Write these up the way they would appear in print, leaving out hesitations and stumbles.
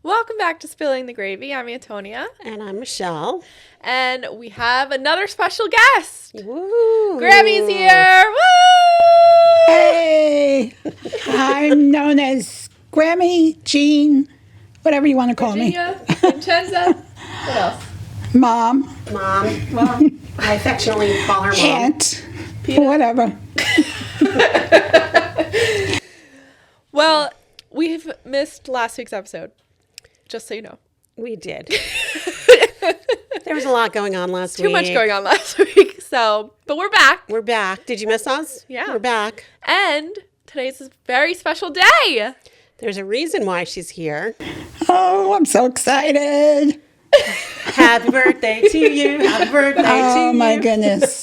Welcome back to Spilling the Gravy. I'm Antonia. And I'm Michelle. And we have another special guest. Woo! Grammy's here. Woo! Hey! I'm known as Grammy, Jean, whatever you want to call Virginia, Vincenza. What else? me. Mom, Well, I affectionately call her Mom. Aunt, whatever. Well, we've missed last week's episode, just so you know. We did. There was a lot going on last week. Too much going on last week. But we're back. We're back. Did you miss us? Yeah. We're back. And today's a very special day. There's a reason why she's here. Oh, I'm so excited. Happy birthday to you. Happy birthday to you. Oh, my goodness.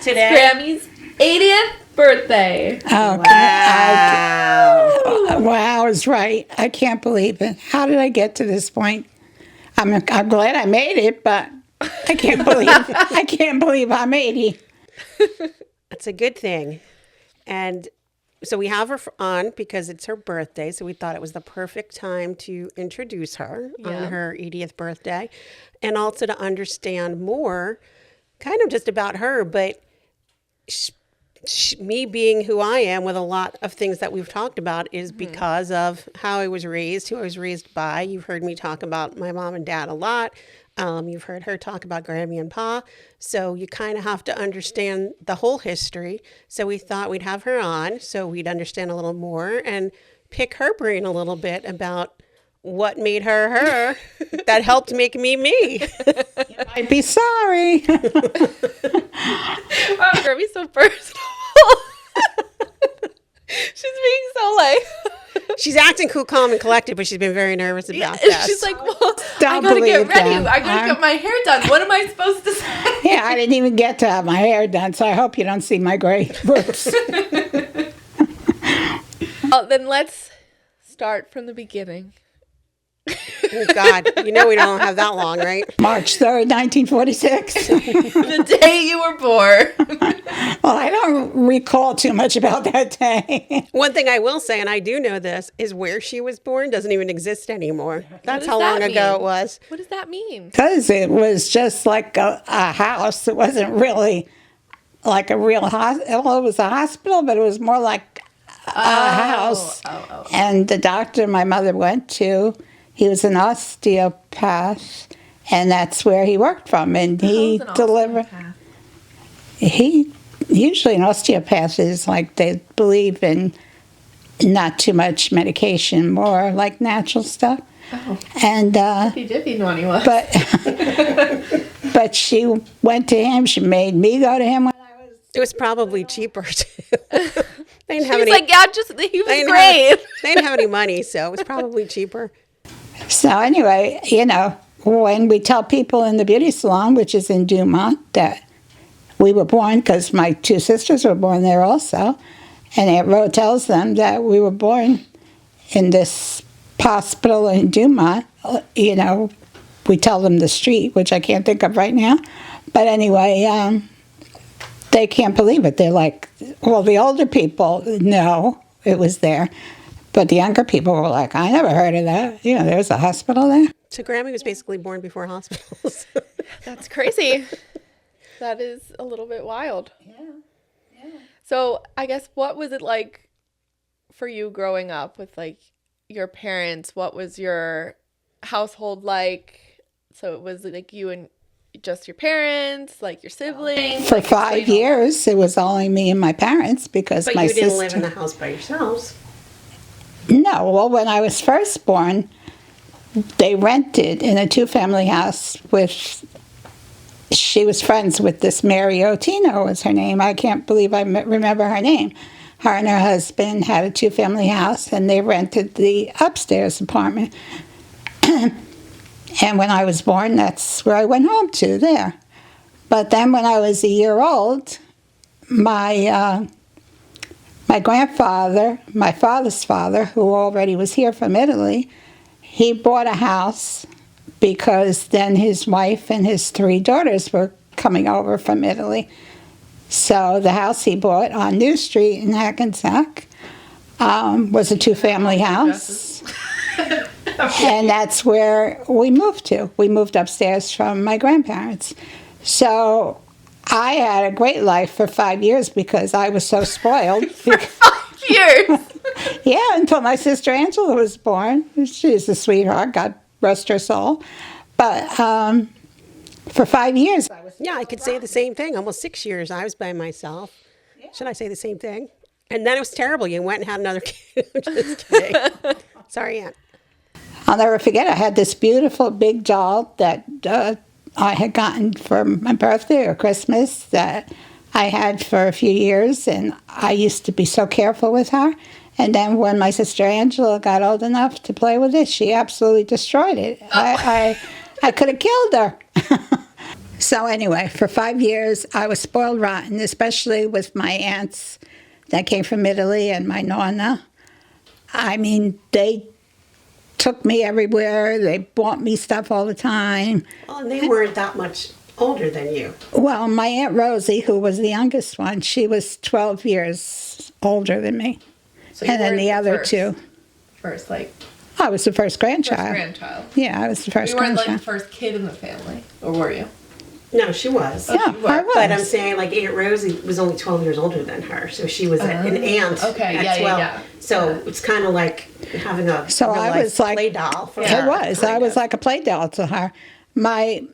Today. Grammy's 80th birthday. Oh, Wow. wow is right. I can't believe it. How did I get to this point? I'm glad I made it, but I can't believe I'm 80. That's a good thing. And so we have her on because it's her birthday. So we thought it was the perfect time to introduce her on her 80th birthday. And also to understand more kind of just about her. But me being who I am with a lot of things that we've talked about is because of how I was raised, who I was raised by. You've heard me talk about my mom and dad a lot. You've heard her talk about Grammy and Pa. So you kind of have to understand the whole history. So we thought we'd have her on so we'd understand a little more and pick her brain a little bit about what made her her that helped make me me. I'd be sorry. Wow, Grammy's so personal. She's being so She's acting cool, calm, and collected, but she's been very nervous about that. She's like, well, I Don't gotta get believe ready. them. I gotta get my hair done. What am I supposed to say? Yeah, I didn't even get to have my hair done, so I hope you don't see my gray roots. Well, then let's start from the beginning. Oh, God. You know we don't have that long, right? March 3rd, 1946. The day you were born. Well, I don't recall too much about that day. One thing I will say, and I do know this, is where she was born doesn't even exist anymore. That's does how long that ago mean? it was. What does that mean? Because it was just like a house. It wasn't really like a real hospital. Well, it was a hospital, but it was more like a house. And the doctor my mother went to, he was an osteopath, and that's where he worked from. And he delivered. Usually an osteopath is like they believe in not too much medication, more like natural stuff. Oh. And Dippy naughty was. but she went to him. She made me go to him when I was. It was probably cheaper, too. They didn't She have was any, like, yeah, he was they didn't great. have- they didn't have any money, so it was probably cheaper. So anyway, when we tell people in the beauty salon, which is in Dumont, that we were born, because my two sisters were born there also, and Aunt Ro tells them that we were born in this hospital in Dumont, we tell them the street, which I can't think of right now. But anyway, they can't believe it. They're like, well, the older people know it was there. But the younger people were like, I never heard of that. There's a hospital there. So Grammy was basically born before hospitals. That's crazy. That is a little bit wild. Yeah. So I guess what was it like for you growing up with like your parents? What was your household like? So it was like you and just your parents, like your siblings? For like, 5 years, it was only me and my parents because But my you sister. didn't live in the house by yourselves. No, well, when I was first born, they rented in a two-family house with. She was friends with this Mary Otino was her name. I can't believe I remember her name. Her and her husband had a two-family house, and they rented the upstairs apartment. And when I was born, that's where I went home to, there. But then when I was a year old, my grandfather, my father's father, who already was here from Italy, he bought a house because then his wife and his 3 daughters were coming over from Italy. So the house he bought on New Street in Hackensack was a two-family house. And that's where we moved to. We moved upstairs from my grandparents. So I had a great life for 5 years because I was so spoiled. For 5 years? Yeah, until my sister Angela was born. She's a sweetheart, God rest her soul. But for 5 years, I was. Yeah, I could say the same thing. Almost 6 years, I was by myself. Should I say the same thing? And then it was terrible. You went and had another kid. I'm just kidding. Sorry, Aunt. I'll never forget, I had this beautiful big doll that I had gotten for my birthday or Christmas that I had for a few years, and I used to be so careful with her. And then when my sister Angela got old enough to play with it, she absolutely destroyed it. I could have killed her. So anyway, for 5 years, I was spoiled rotten, especially with my aunts that came from Italy and my nonna. I mean, they took me everywhere. They bought me stuff all the time. Well, and they weren't that much older than you. Well, my Aunt Rosie, who was the youngest one, she was 12 years older than me. So and then the other two. First, like... I was the first grandchild. First grandchild. Yeah, I was the first grandchild. You weren't like the first kid in the family, or were you? No, she was. Yeah, I was. But I'm saying, like, Aunt Rosie was only 12 years older than her, so she was an aunt at 12. Yeah. So it's kind of like having a I was like play doll for It her. was. I was like a play doll to her. My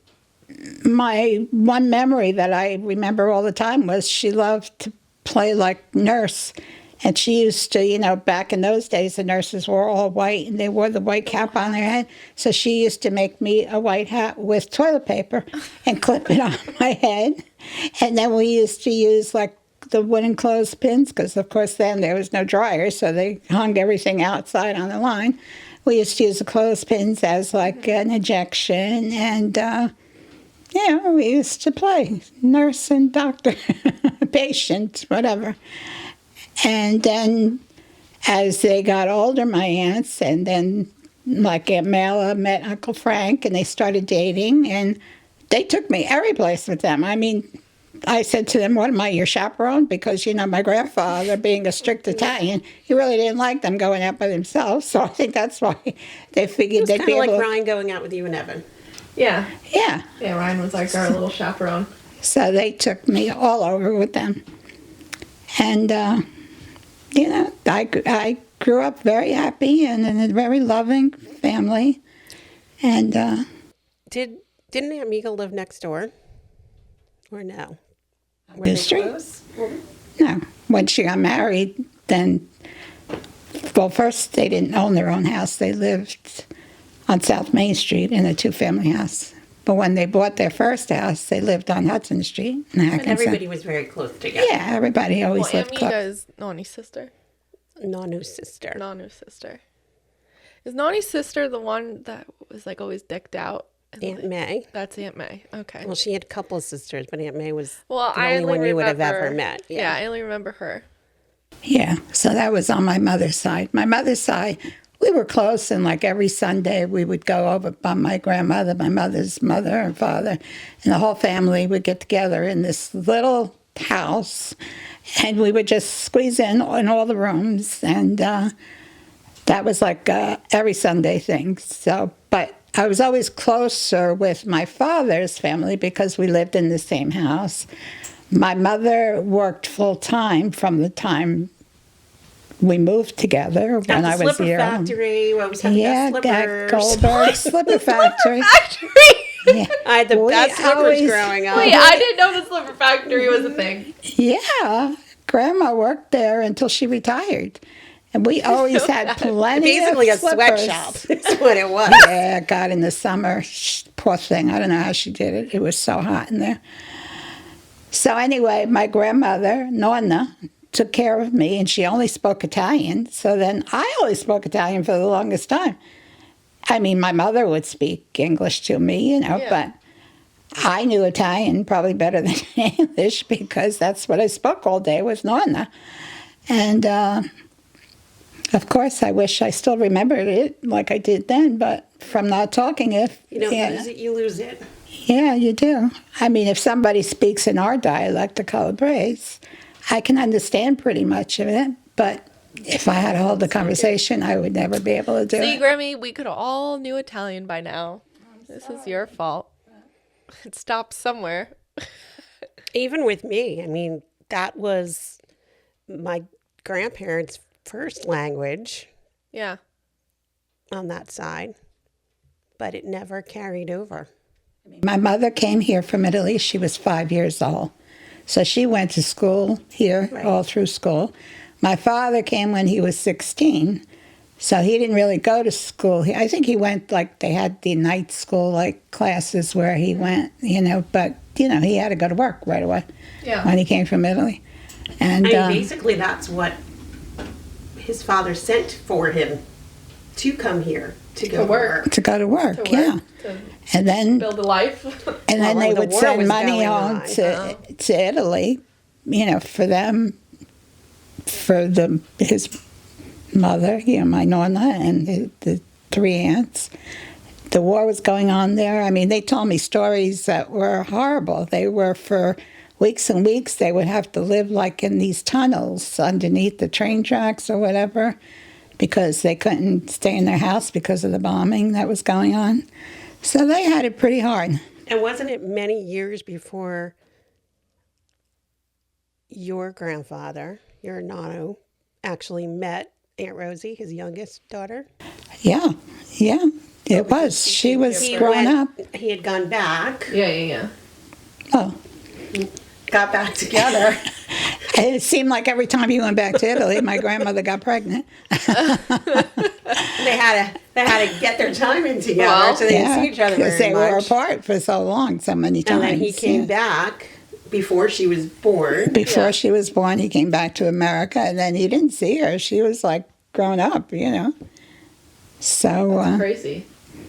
one memory that I remember all the time was she loved to play like nurse. And she used to, back in those days, the nurses were all white and they wore the white cap on their head. So she used to make me a white hat with toilet paper and clip it on my head. And then we used to use like the wooden clothespins, because of course then there was no dryer, so they hung everything outside on the line. We used to use the clothespins as like an injection, and we used to play nurse and doctor, patient, whatever. And then as they got older, my aunts, and then like Aunt Mela met Uncle Frank, and they started dating, and they took me every place with them. I mean, I said to them, what am I, your chaperone? Because, my grandfather, being a strict Italian, he really didn't like them going out by themselves. So I think that's why they figured they'd be able to... kind of like Ryan going out with you and Evan. Yeah. Yeah. Yeah, Ryan was like our little chaperone. So they took me all over with them. And, I grew up very happy and in a very loving family. And... Didn't Aunt Mika live next door? Or no? The street? No. When she got married, then, well, first they didn't own their own house. They lived on South Main Street in a two-family house. But when they bought their first house, they lived on Hudson Street. And everybody was very close together. Yeah, everybody always lived close. Aunt Mika's Nani's sister. Nanu's sister. Nanu's sister. Is Nani's sister the one that was like always decked out? Aunt May. That's Aunt May. Okay. Well, she had a couple of sisters, but Aunt May was the I only one you would have ever met. Yeah, I only remember her. Yeah, so that was on my mother's side. My mother's side, we were close, and like every Sunday we would go over by my grandmother, my mother's mother and father, and the whole family would get together in this little house, and we would just squeeze in all the rooms, and that was like every Sunday thing. So, but I was always closer with my father's family because we lived in the same house. My mother worked full-time from the time we moved together when I was here. Factory, where I was having the slippers. Goldberg Slipper Factory. Yeah. I had the best slippers growing up. Wait, I didn't know the Slipper Factory was a thing. Yeah. Grandma worked there until she retired. And we always had plenty of slippers. Basically a sweatshop. That's what it was. Yeah, God, in the summer, poor thing. I don't know how she did it. It was so hot in there. So anyway, my grandmother, Nonna, took care of me, and she only spoke Italian. So then I only spoke Italian for the longest time. I mean, my mother would speak English to me, but I knew Italian probably better than English because that's what I spoke all day with Nonna. And... of course, I wish I still remembered it like I did then, but from not talking it... You don't lose it, you lose it. Yeah, you do. I mean, if somebody speaks in our dialect, the Calabrese, I can understand pretty much of it, but if I had to hold the conversation, I would never be able to do See, it. Grammy, we could all knew Italian by now. This is your fault. It stops somewhere. Even with me, I mean, that was my grandparents' first language Yeah. on that side, but it never carried over. My mother came here from Italy. She was 5 years old. So she went to school here, all through school. My father came when he was 16. So he didn't really go to school. I think he went, like, they had the night school, like, classes where he went, but, he had to go to work right away when he came from Italy. And basically that's what his father sent for him to come here to go to work. To go to work, and then Build a life. and then they the would war send was money going home on. to Italy, for them, for his mother, my nonna, and the three aunts. The war was going on there. I mean, they told me stories that were horrible. They were for weeks and weeks. They would have to live like in these tunnels underneath the train tracks or whatever, because they couldn't stay in their house because of the bombing that was going on. So they had it pretty hard. And wasn't it many years before your grandfather, your nonno, actually met Aunt Rosie, his youngest daughter? Yeah, it was. She was growing up. He had gone back, Yeah. Oh, got back together. and it seemed like every time he went back to Italy, my grandmother got pregnant. They had to get their time in together, so they didn't see each other because very they were much. apart for so long, so many times. And then he came back before she was born. Before she was born, he came back to America, and then he didn't see her. She was like grown up, So Crazy.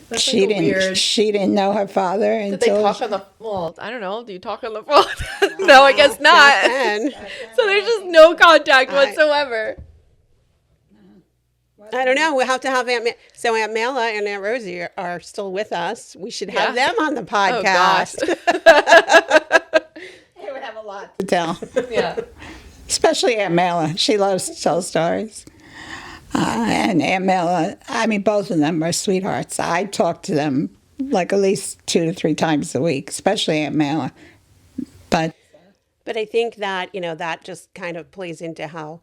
That's she like a didn't. weird... She didn't know her father Did until. they talk on the... Well, I don't know. Do you talk on the phone? No, I guess not. And So there's just no contact whatsoever. I don't know. We'll have to have So Aunt Mela and Aunt Rosie are still with us. We should have them on the podcast. Oh, gosh. They would have a lot to tell. Yeah. Especially Aunt Mela. She loves to tell stories. And Aunt Mela, I mean, both of them are sweethearts. I talk to them like at least 2 to 3 times a week, especially Aunt Mela. But I think that, that just kind of plays into how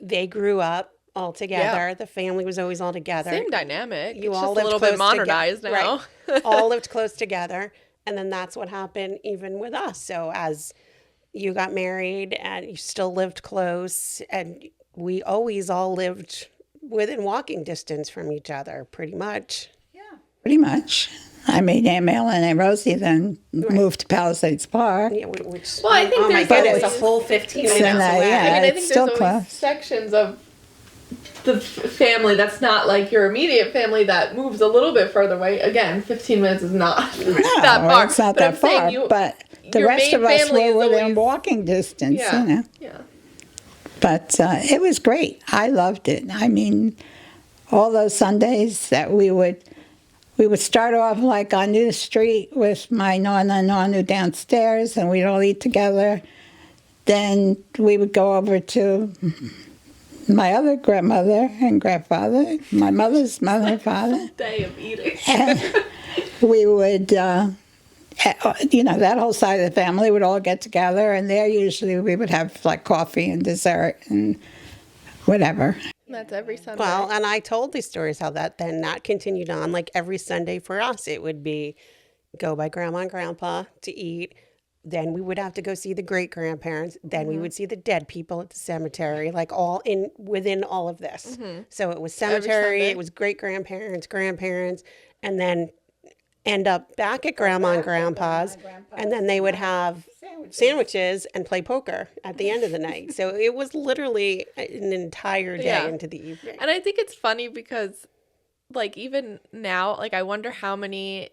they grew up all together. Yeah. The family was always all together. Same dynamic. You it's all just a lived little bit close modernized now. Right. All lived close together. And then that's what happened even with us. So as you got married and you still lived close, and we always all lived within walking distance from each other, pretty much. pretty much. I mean, Aunt Mela and Aunt Rosie then moved to Palisades Park. Yeah, which, Well, I think oh my there's goodness, always- a full 15 minutes So now, away. yeah. I mean, I it's think still there's always close. sections of the family that's not like your immediate family that moves a little bit further away. Again, 15 minutes is not that far. It's not But I'm that far, saying but the your rest main of us family is were within always- walking distance, Yeah. Yeah. But it was great. I loved it. I mean, all those Sundays that we would start off like on New Street with my nonna and nonno downstairs, and we'd all eat together. Then we would go over to my other grandmother and grandfather, my mother's mother and father, Day of eating. and we would, that whole side of the family would all get together, and there usually we would have like coffee and dessert and whatever. That's every Sunday. Well, and I told these stories how that continued on. Like every Sunday for us, it would be go by Grandma and Grandpa to eat. Then we would have to go see the great grandparents. Then we would see the dead people at the cemetery, like all within all of this. So it was cemetery, Sunday. it was great grandparents, grandparents, and then end up back at Grandma and Grandpa's, and then they would have sandwiches and play poker at the end of the night. So it was literally an entire day Yeah. into the evening. And I think it's funny because, like, even now, like, I wonder how many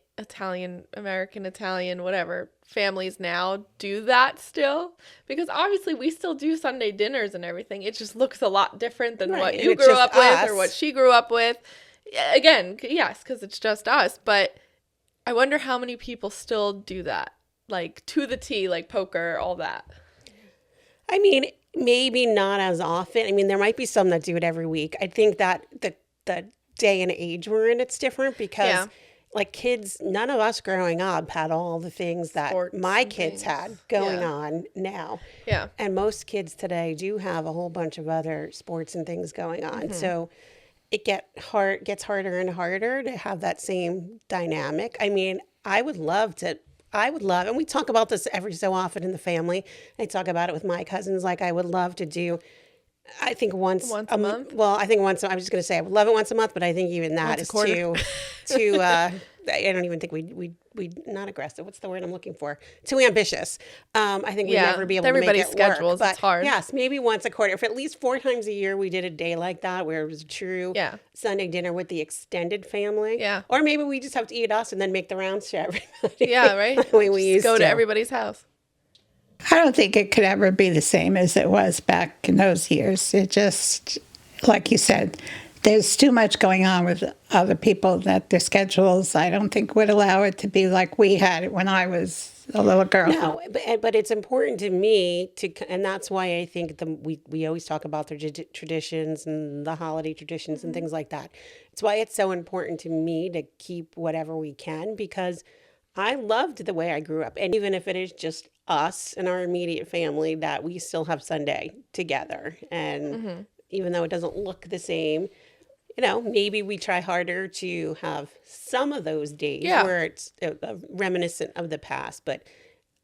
American Italian, whatever, families now do that still. Because obviously we still do Sunday dinners and everything. It just looks a lot different than Right, what and you it's grew just up with us. or what she grew up with. Again, yes, because it's just us. But I wonder how many people still do that. Like, to the T, like poker, all that. I mean, maybe not as often. I mean, there might be some that do it every week. I think that the day and age we're in, it's different because like kids, none of us growing up had all the things that Sports my and kids things. had going on now. Yeah. And most kids today do have a whole bunch of other sports and things going on. So it gets harder and harder to have that same dynamic. I mean, I would love, and we talk about this every so often in the family. I talk about it with my cousins. Like, I would love to do, I think once a month. Well, I think once. I was just going to say I would love it once a month, but I think even that is too. I don't even think we not aggressive. What's the word I'm looking for? Too ambitious. I think we'd never be able to make it everybody's schedules. But it's hard. yes, maybe once a quarter. If at least 4 times a year we did a day like that where it was a true Sunday dinner with the extended family. Yeah. Or maybe we just have to eat us and then make the rounds to everybody. Yeah, right. The way we used go to everybody's house. I don't think it could ever be the same as it was back in those years. It just, like you said, there's too much going on with other people that their schedules, I don't think, would allow it to be like we had it when I was a little girl. No, but it's important to me and that's why I think we always talk about the traditions and the holiday traditions and things like that. It's why it's so important to me to keep whatever we can, because I loved the way I grew up. And even if it is just us and our immediate family, that we still have Sunday together. And even though it doesn't look the same, maybe we try harder to have some of those days where it's reminiscent of the past. But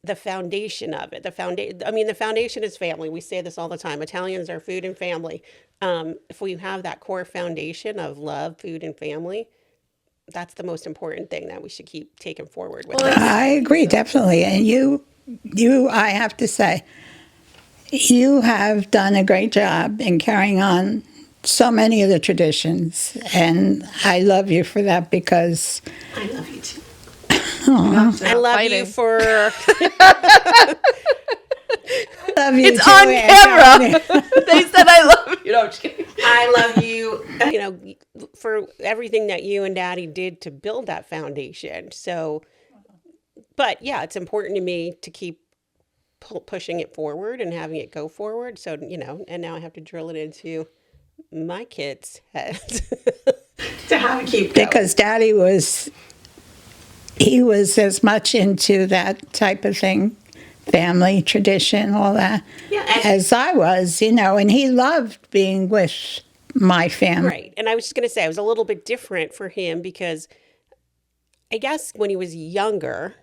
the foundation of it, the foundation is family. We say this all the time. Italians are food and family. If we have that core foundation of love, food, and family, that's the most important thing that we should keep taking forward with us. I agree, definitely. And you, I have to say, you have done a great job in carrying on so many of the traditions. And I love you for that because... I love you too. I love you for... love you it's too, on camera. They said I love you. No, I'm just kidding. I love you, for everything that you and Daddy did to build that foundation. So, but yeah, it's important to me to keep pushing it forward and having it go forward. So, and now I have to drill it into my kids' heads to have it keep going. Because Daddy was as much into that type of thing, family tradition, all that, as I was, and he loved being with my family. Right. And I was just going to say, it was a little bit different for him because I guess when he was younger,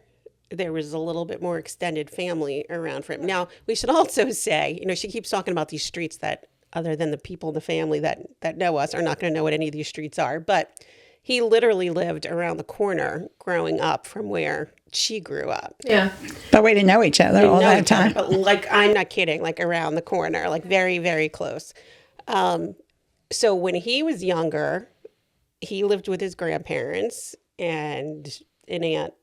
there was a little bit more extended family around for him. Now, we should also say, she keeps talking about these streets that, other than the people in the family that know us, are not going to know what any of these streets are. But he literally lived around the corner growing up from where she grew up. Yeah. But we didn't know each other all that time. But I'm not kidding, around the corner, very, very close. So when he was younger, he lived with his grandparents, and an aunt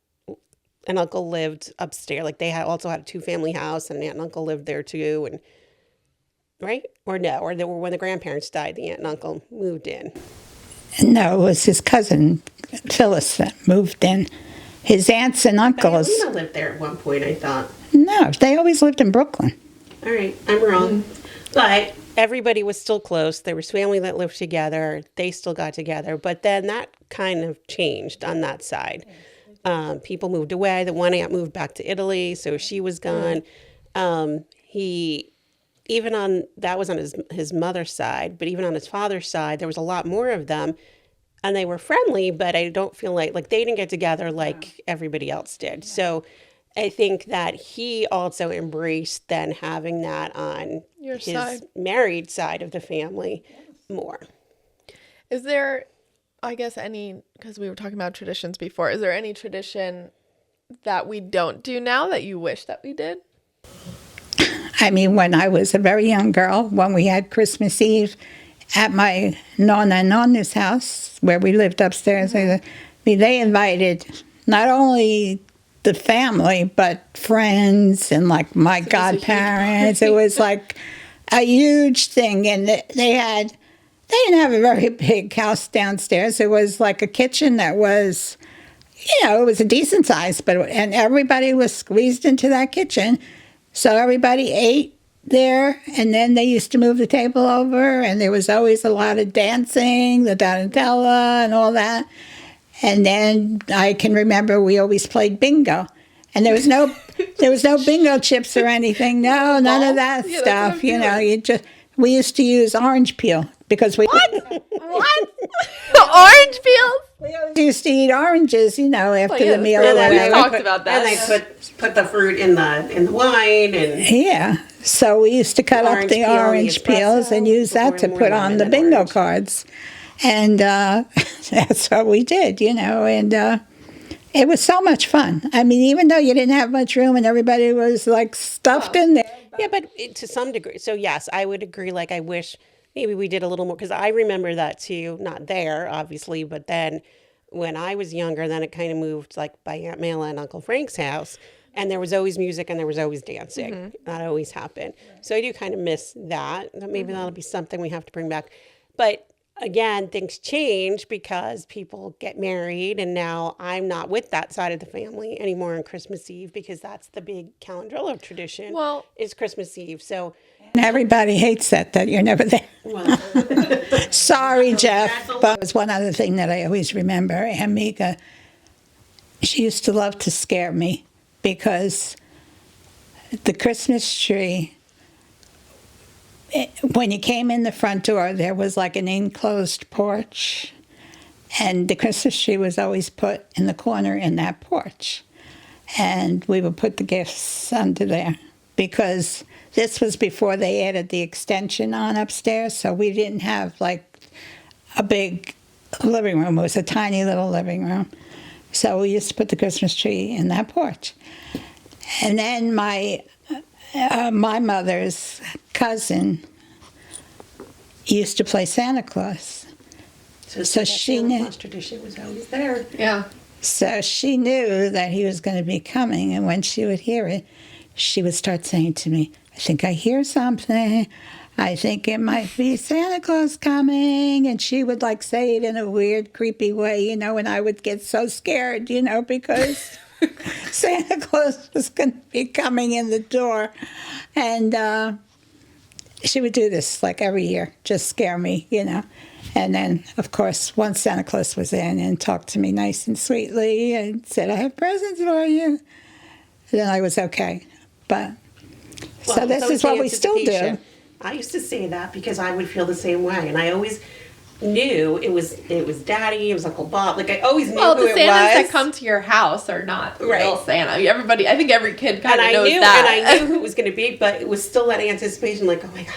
and uncle lived upstairs. They also had a 2-family house, and an aunt and uncle lived there too. And right? Or no? Or when the grandparents died, the aunt and uncle moved in. No, it was his cousin Phyllis that moved in. His aunts and uncles. Lena lived there at one point, I thought. No, they always lived in Brooklyn. All right, I'm wrong. But everybody was still close. There was family that lived together. They still got together. But then that kind of changed on that side. People moved away. The one aunt moved back to Italy, so she was gone. That was on his mother's side, but even on his father's side, there was a lot more of them. And they were friendly, but I don't feel like they didn't get together like everybody else did. So I think that he also embraced then having that on his married side of the family more. Is there, I guess, because we were talking about traditions before, is there any tradition that we don't do now that you wish that we did? I mean, when I was a very young girl, when we had Christmas Eve at my nonna and nonna's house, where we lived upstairs, they invited not only the family, but friends and my godparents. It was a huge thing. And they didn't have a very big house downstairs. It was a kitchen that was, it was a decent size, and everybody was squeezed into that kitchen. So everybody ate there, and then they used to move the table over, and there was always a lot of dancing, the tarantella and all that. And then I can remember we always played bingo, and there was no bingo chips or anything. No, none of that stuff. You know, we used to use orange peel because we what orange peels. We always used to eat oranges, you know, after the meal. We talked about that. And they put the fruit in the wine and So we used to cut up the orange peels and use that to put on the bingo cards. And that's what we did, you know, and it was so much fun. I mean, even though you didn't have much room and everybody was like stuffed in there. Yeah, but to some degree. So yes, I would agree. Like, I wish maybe we did a little more, because I remember that too. Not there, obviously, but then when I was younger, then it kind of moved like by Aunt Mela and Uncle Frank's house. And there was always music and there was always dancing. Mm-hmm. That always happened. So I do kind of miss that. Maybe that'll be something we have to bring back. But again, things change because people get married, and now I'm not with that side of the family anymore on Christmas Eve, because that's the big Calandrello tradition. Is Christmas Eve. So everybody hates that you're never there. Well, sorry, Jeff. But there's one other thing that I always remember. Amiga, she used to love to scare me, because the Christmas tree, when you came in the front door, there was like an enclosed porch, and the Christmas tree was always put in the corner in that porch. And we would put the gifts under there, because this was before they added the extension on upstairs, so we didn't have like a big living room. It was a tiny little living room. So we used to put the Christmas tree in that porch. And then my mother's cousin used to play Santa Claus. So she knew. Santa Claus tradition was always there. Yeah. So she knew that he was going to be coming, and when she would hear it, she would start saying to me, "I think I hear something. I think it might be Santa Claus coming." And she would like say it in a weird, creepy way, you know, and I would get so scared, you know, because Santa Claus was going to be coming in the door. And she would do this like every year, just scare me, you know. And then, of course, once Santa Claus was in and talked to me nice and sweetly and said, "I have presents for you," then I was okay. But so this is what we still do. I used to say that because I would feel the same way, and I always knew it was Daddy, it was Uncle Bob. Like, I always knew who it was. Well, the Santas that come to your house are not real Santa. Everybody, I think every kid kind of knows that. And I knew who it was going to be, but it was still that anticipation, like, oh my God,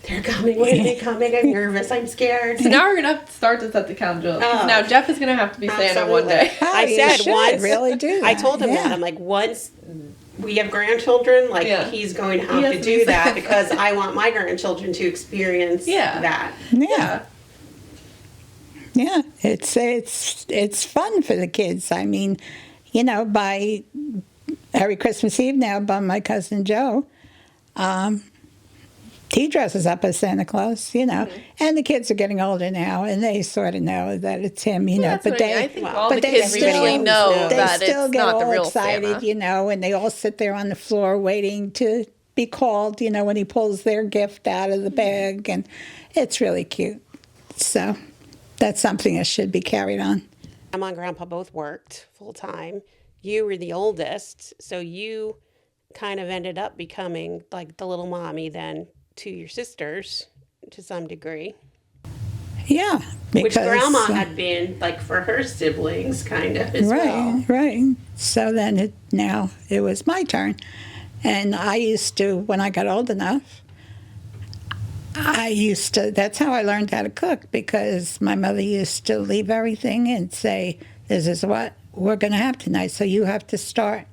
they're coming. When are they coming? I'm nervous. I'm scared. So now we're going to have to start this at the Calandrello. Now Jeff is going to have to be Santa one day. I said once. Really do that. I told him that. I'm like, once we have grandchildren, like, he's going to have to do that, because I want my grandchildren to experience that. Yeah. Yeah, it's fun for the kids. I mean, you know, by every Christmas Eve now, by my cousin Joe, he dresses up as Santa Claus, you know, and the kids are getting older now, and they sort of know that it's him, you know. But I think all the kids really know that it's not the real excited, Santa. You know, and they all sit there on the floor waiting to be called, you know, when he pulls their gift out of the bag, and it's really cute. So that's something that should be carried on. Grandma and Grandpa both worked full time. You were the oldest, so you kind of ended up becoming like the little mommy then to your sisters to some degree. Yeah. Because, which Grandma had been like for her siblings kind of as well. Right. So then now it was my turn. And I used to, when I got old enough, that's how I learned how to cook, because my mother used to leave everything and say, "This is what we're going to have tonight, so you have to start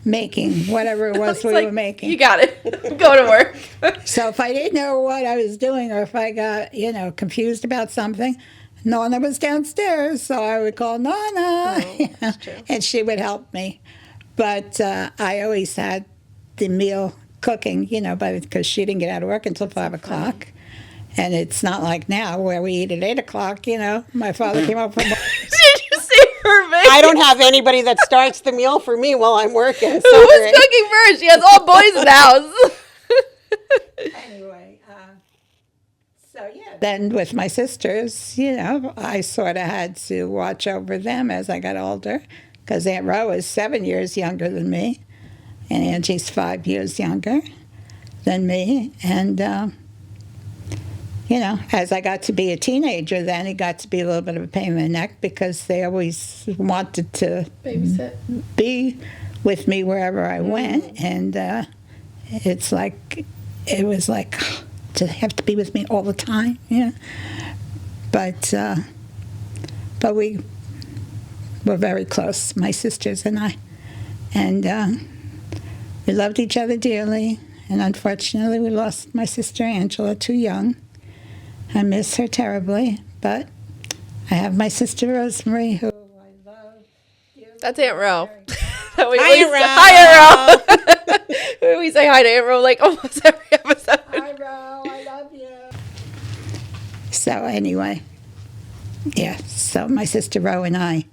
making whatever it was we were making." You got it. Go to work. So if I didn't know what I was doing, or if I got, you know, confused about something, Nonna was downstairs, so I would call Nonna, and she would help me. But I always had the meal cooking, you know, because she didn't get out of work until 5 o'clock. And it's not like now where we eat at 8 o'clock, you know. My father came up from work. Did you see her face? I don't have anybody that starts the meal for me while I'm working. Who was cooking first? She has all boys in the house. So, yeah. Then with my sisters, I sort of had to watch over them as I got older because Aunt Ro is 7 years younger than me, and Angie's 5 years younger than me. And, as I got to be a teenager, then it got to be a little bit of a pain in the neck because they always wanted to babysit, be with me wherever I went. And it was like, to have to be with me all the time, But we were very close, my sisters and I. And we loved each other dearly. And unfortunately, we lost my sister Angela too young. I miss her terribly. But I have my sister Rosemary, who I love. That's Aunt Ro. Hi, Aunt Ro. We say hi to Aunt Ro like almost every episode. Hi, Ro. I love you. So anyway, so my sister Ro and I,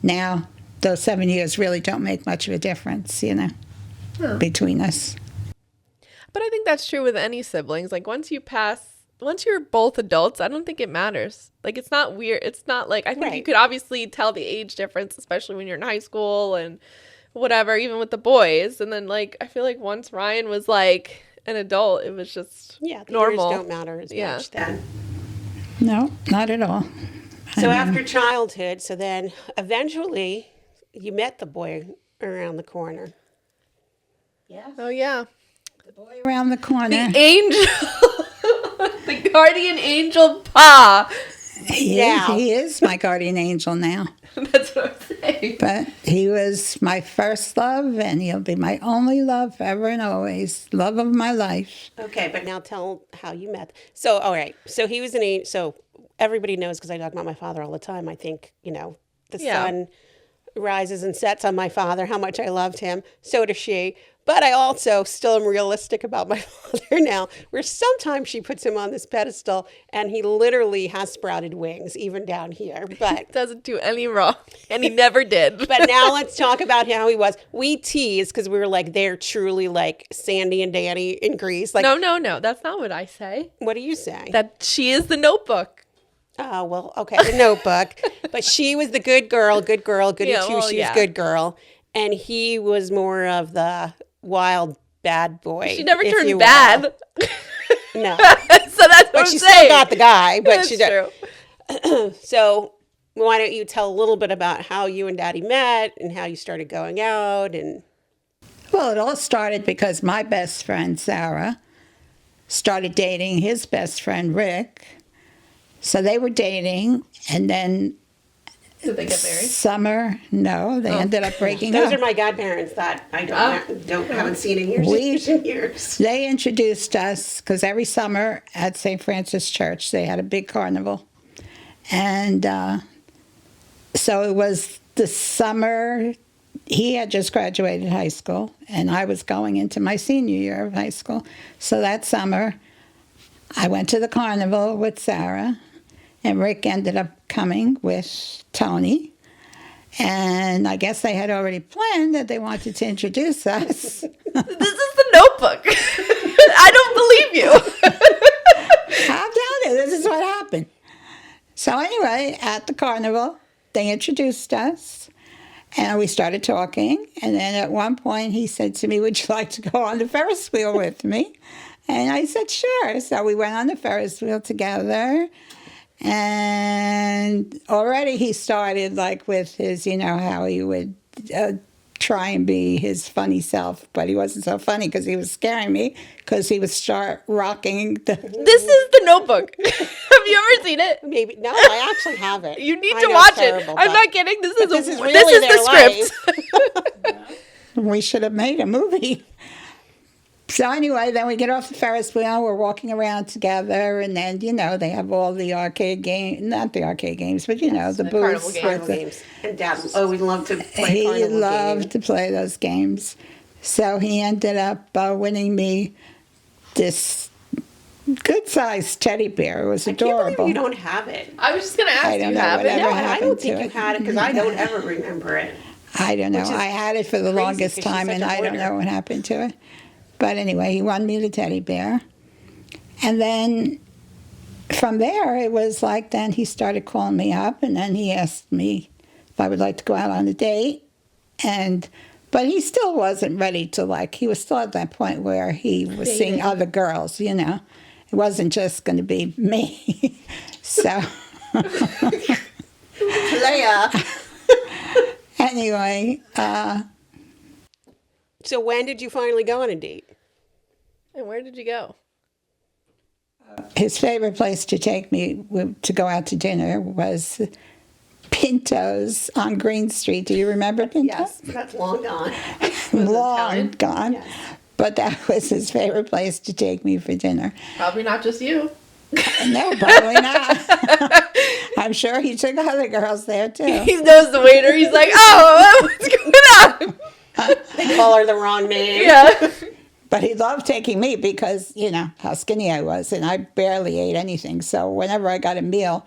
now, those 7 years really don't make much of a difference, between us. But I think that's true with any siblings. Like once you're both adults, I don't think it matters. Like it's not weird. It's not like, I think you could obviously tell the age difference, especially when you're in high school and whatever, even with the boys. And then like, I feel like once Ryan was like an adult, it was just normal. Years don't matter as much then. No, not at all. So after childhood, so then eventually you met the boy around the corner. Yeah. Oh yeah. The boy around the corner. The angel. The guardian angel Pa. He is my guardian angel now. That's what I'm saying. But he was my first love, and he'll be my only love forever and always. Love of my life. Okay, but now tell how you met. So, all right. So he was an angel. So everybody knows because I talk about my father all the time. I think, the sun rises and sets on my father, how much I loved him. So does she. But I also still am realistic about my father now, where sometimes she puts him on this pedestal and he literally has sprouted wings, even down here. But doesn't do any wrong. And he never did. But now let's talk about how he was. We tease because we were like, they're truly like Sandy and Danny in Grease. Like, no. That's not what I say. What do you say? That she is the Notebook. Oh, well, okay, the Notebook. But she was the good girl, goody two-shoes, good girl. And he was more of the wild bad boy. She never turned bad. No. So that's what but I'm she saying. Still got the guy. But that's she true. So why don't you tell a little bit about how you and Daddy met and how you started going out? And well, it all started because my best friend, Sarah, started dating his best friend, Rick. So they were dating, and then did they get married? Summer, no, they ended up breaking up. Those up. are my godparents that I haven't seen in years. They introduced us because every summer at St. Francis Church they had a big carnival, and so it was the summer. He had just graduated high school, and I was going into my senior year of high school. So that summer, I went to the carnival with Sarah. And Rick ended up coming with Tony. And I guess they had already planned that they wanted to introduce us. This is the Notebook. I don't believe you. I'm telling you, this is what happened. So anyway, at the carnival, they introduced us. And we started talking. And then at one point, he said to me, would you like to go on the Ferris wheel with me? And I said, sure. So we went on the Ferris wheel together. And already he started like with his, how he would try and be his funny self, but he wasn't so funny because he was scaring me because he would start rocking the... This is the Notebook. Have you ever seen it? Maybe. No, I actually haven't. You need to watch it. I'm not kidding. This is the script. We should have made a movie. So anyway, then we get off the Ferris wheel, we're walking around together, and then, they have all the arcade games, not the arcade games, but, the booths. Carnival games. And Dad always loved to play carnival games. He loved to play those games. So he ended up winning me this good-sized teddy bear. It was adorable. I can't believe you don't have it. I was just going to ask you have it. No, I don't think you had it because I don't ever remember it. I don't know. I had it for the longest time, and I don't know what happened to it. But anyway, he won me the teddy bear. And then from there, it was like then he started calling me up, and then he asked me if I would like to go out on a date. But he still wasn't ready to, like, he was still at that point where he was seeing other girls, you know. It wasn't just going to be me. So, Leah. Anyway. So when did you finally go on a date? And where did you go? His favorite place to take me to go out to dinner was Pinto's on Green Street. Do you remember Pinto's? Yes, that's long gone. Long gone. Yes. But that was his favorite place to take me for dinner. Probably not just you. No, probably not. I'm sure he took other girls there too. He knows the waiter. He's like, oh, what's going on? They call her the wrong name. Yeah. But he loved taking me because, you know, how skinny I was, and I barely ate anything. So whenever I got a meal,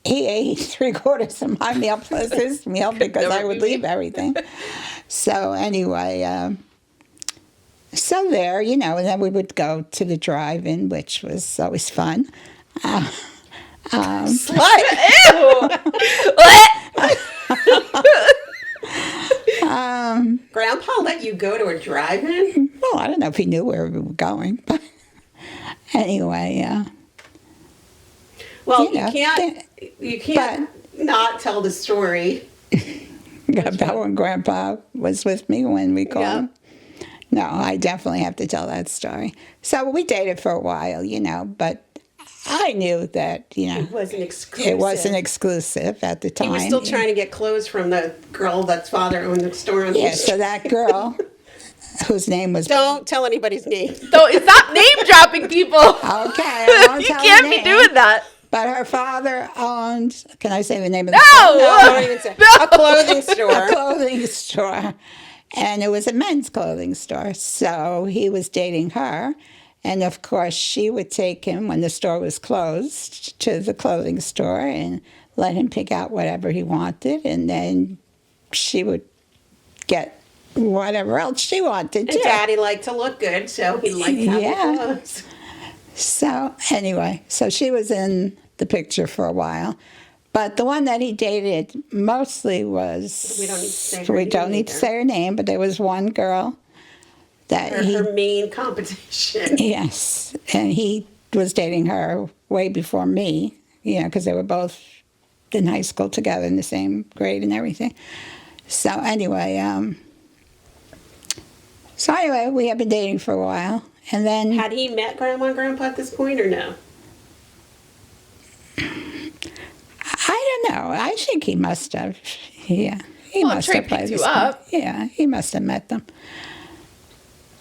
he ate 3/4 of my meal plus his meal because I would leave everything. So anyway, so there, you know, and then we would go to the drive-in, which was always fun. Slut! Ew! Grandpa let you go to a drive-in? Well, I don't know if he knew where we were going, but anyway, Well, you know, you can't not tell the story. about when Grandpa was with me when we called him. No, I definitely have to tell that story. So we dated for a while, you know, but I knew that, you know, It wasn't exclusive. it wasn't exclusive at the time. He was still trying to get clothes from the girl that's father owned the store on the Yeah, so that girl, whose name was... Don't tell anybody's name. So it's not name dropping people. Okay, I won't You tell can't her be name. doing that. But her father owned, can I say the name of the No! No, don't even say. A clothing store. A clothing store. And it was a men's clothing store. So he was dating her. And of course, she would take him when the store was closed to the clothing store and let him pick out whatever he wanted. And then she would get whatever else she wanted. And too. Daddy liked to look good, so he liked having Yeah. clothes. So anyway, so she was in the picture for a while. But the one that he dated mostly was... We don't need to say her We name don't need to either. say her name, but there was one girl that Her main competition. Yes, and he was dating her way before me, you know, because they were both in high school together in the same grade and everything. So anyway, we had been dating for a while, and then... Had he met Grandma and Grandpa at this point, or no? I don't know. I think he must have. Yeah, he Well, must Trey have. by picked you this point. up. Yeah, he must have met them.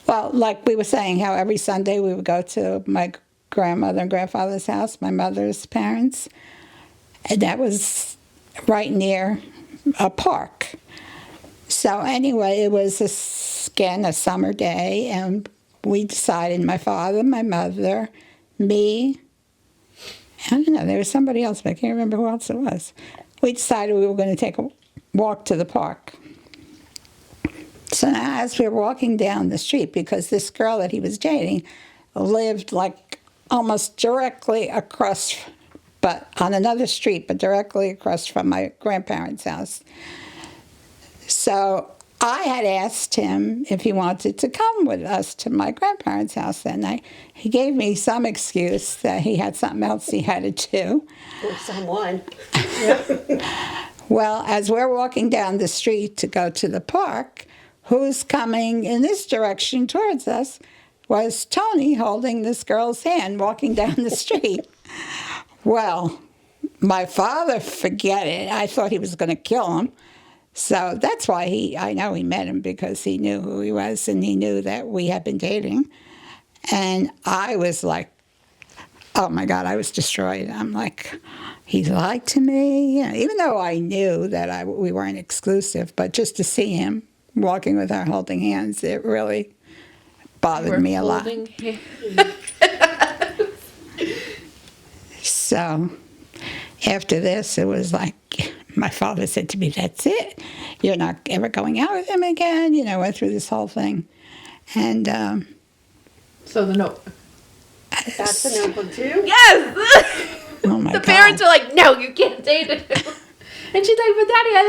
Well, like we were saying, how every Sunday we would go to my grandmother and grandfather's house, my mother's parents, and that was right near a park. So anyway, it was again a summer day, and we decided, my father, my mother, me, I don't know, there was somebody else, but I can't remember who else it was. We decided we were going to take a walk to the park. So now as we were walking down the street, because this girl that he was dating lived like almost directly across, but on another street, but directly across from my grandparents' house. So I had asked him if he wanted to come with us to my grandparents' house that night. He gave me some excuse that he had something else he had to do. Or someone. Well, as we're walking down the street to go to the park, who's coming in this direction towards us was Tony holding this girl's hand walking down the street. Well, my father, forget it. I thought he was going to kill him. So that's why I know he met him, because he knew who he was and he knew that we had been dating. And I was like, oh my God, I was destroyed. I'm like, he lied to me. You know, even though I knew that we weren't exclusive, but just to see him walking with her holding hands, it really bothered me a lot. So after this, it was like, my father said to me, that's it. You're not ever going out with him again. You know, went through this whole thing. And So the note. That's a notebook too? Yes! Oh my The God. parents are like, no, you can't date him. And she's like, but Daddy, I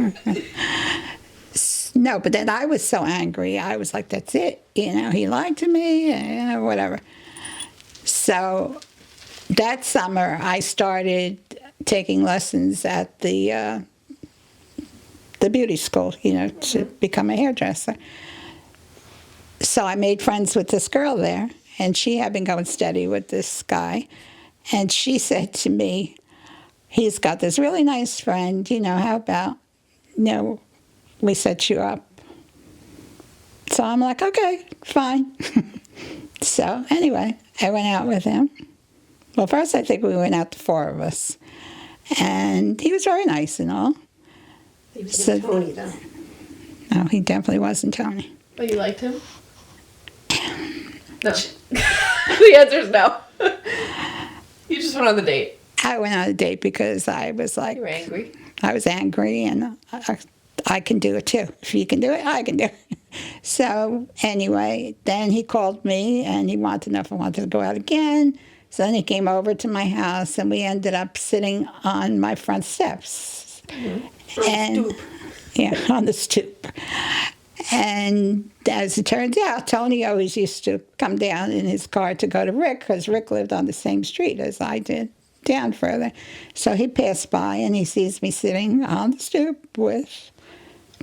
love him. No, but then I was so angry. I was like, that's it. He lied to me, whatever. So that summer, I started taking lessons at the beauty school, to become a hairdresser. So I made friends with this girl there, and she had been going steady with this guy. And she said to me, he's got this really nice friend, how about, we set you up. So I'm like, okay, fine. So anyway, I went out with him. Well, first I think we went out, the four of us. And he was very nice and all. He was not Tony, though. No, he definitely wasn't Tony. Oh, you liked him? No. The answer is no. You just went on the date. I went on a date because I was like... You were angry? I was angry, and I can do it too. If you can do it, I can do it. So anyway, then he called me, and he wanted to know if I wanted to go out again. So then he came over to my house, and we ended up sitting on my front steps. Mm-hmm. And, yeah, on the stoop. And as it turns out, Tony always used to come down in his car to go to Rick, because Rick lived on the same street as I did, down further. So he passed by, and he sees me sitting on the stoop with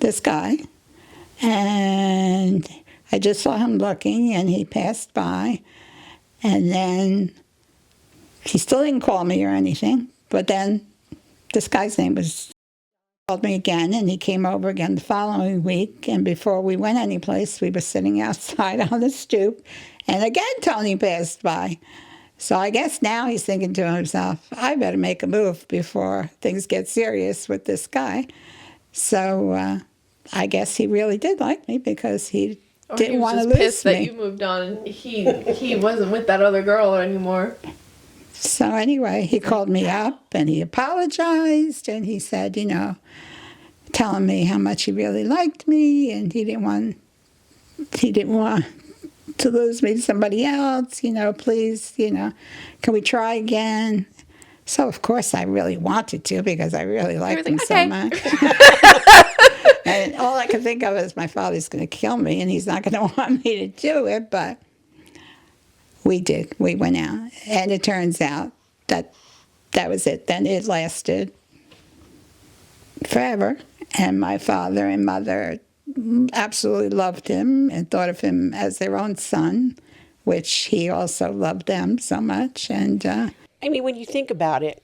this guy. And I just saw him looking, and he passed by. And then he still didn't call me or anything. But then this guy's name was... called me again, and he came over again the following week. And before we went anyplace, we were sitting outside on the stoop. And again, Tony passed by. So I guess now he's thinking to himself, I better make a move before things get serious with this guy. So I guess he really did like me, because he didn't want to lose me. He was just pissed that you moved on and he wasn't with that other girl anymore. So anyway, he called me up, and he apologized, and he said, telling me how much he really liked me, and he didn't want to lose me to somebody else, please, can we try again? So of course I really wanted to, because I really liked him so much. And all I could think of is my father's going to kill me, and he's not going to want me to do it, but we did. We went out, and it turns out that was it. Then it lasted forever, and my father and mother absolutely loved him and thought of him as their own son, which he also loved them so much. And I mean, when you think about it,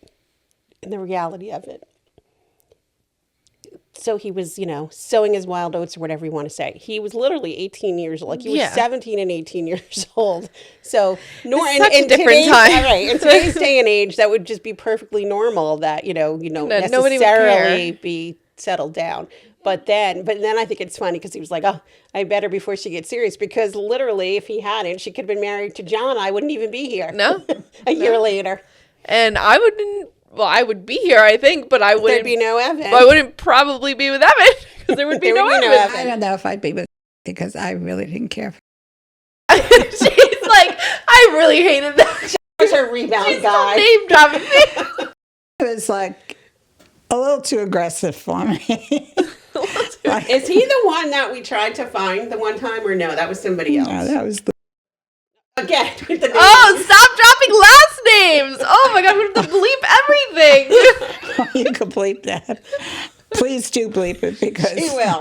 and the reality of it, so he was, sowing his wild oats, or whatever you want to say. He was literally 18 years old. Like, he was 17 and 18 years old. So, such a different time. All right, in today's day and age, that would just be perfectly normal that, you don't necessarily be settled down. But then I think it's funny, because he was like, oh, I better before she gets serious, because literally, if he hadn't, she could have been married to John. I wouldn't even be here. No. A year later. And I would be here, I think, but I wouldn't. There'd be no Evan. I wouldn't probably be with Evan, because there would be no Evan. I don't know if I'd be with, because I really didn't care. She's like, I really hated that. She was her rebound guy. Name dropping me. It was like a little too aggressive for me. Is he the one that we tried to find the one time, or no? That was somebody else. No, that was the... Again. Oh, stop dropping last names. Oh my God, we have to bleep everything. You can bleep that. Please do bleep it, because she will.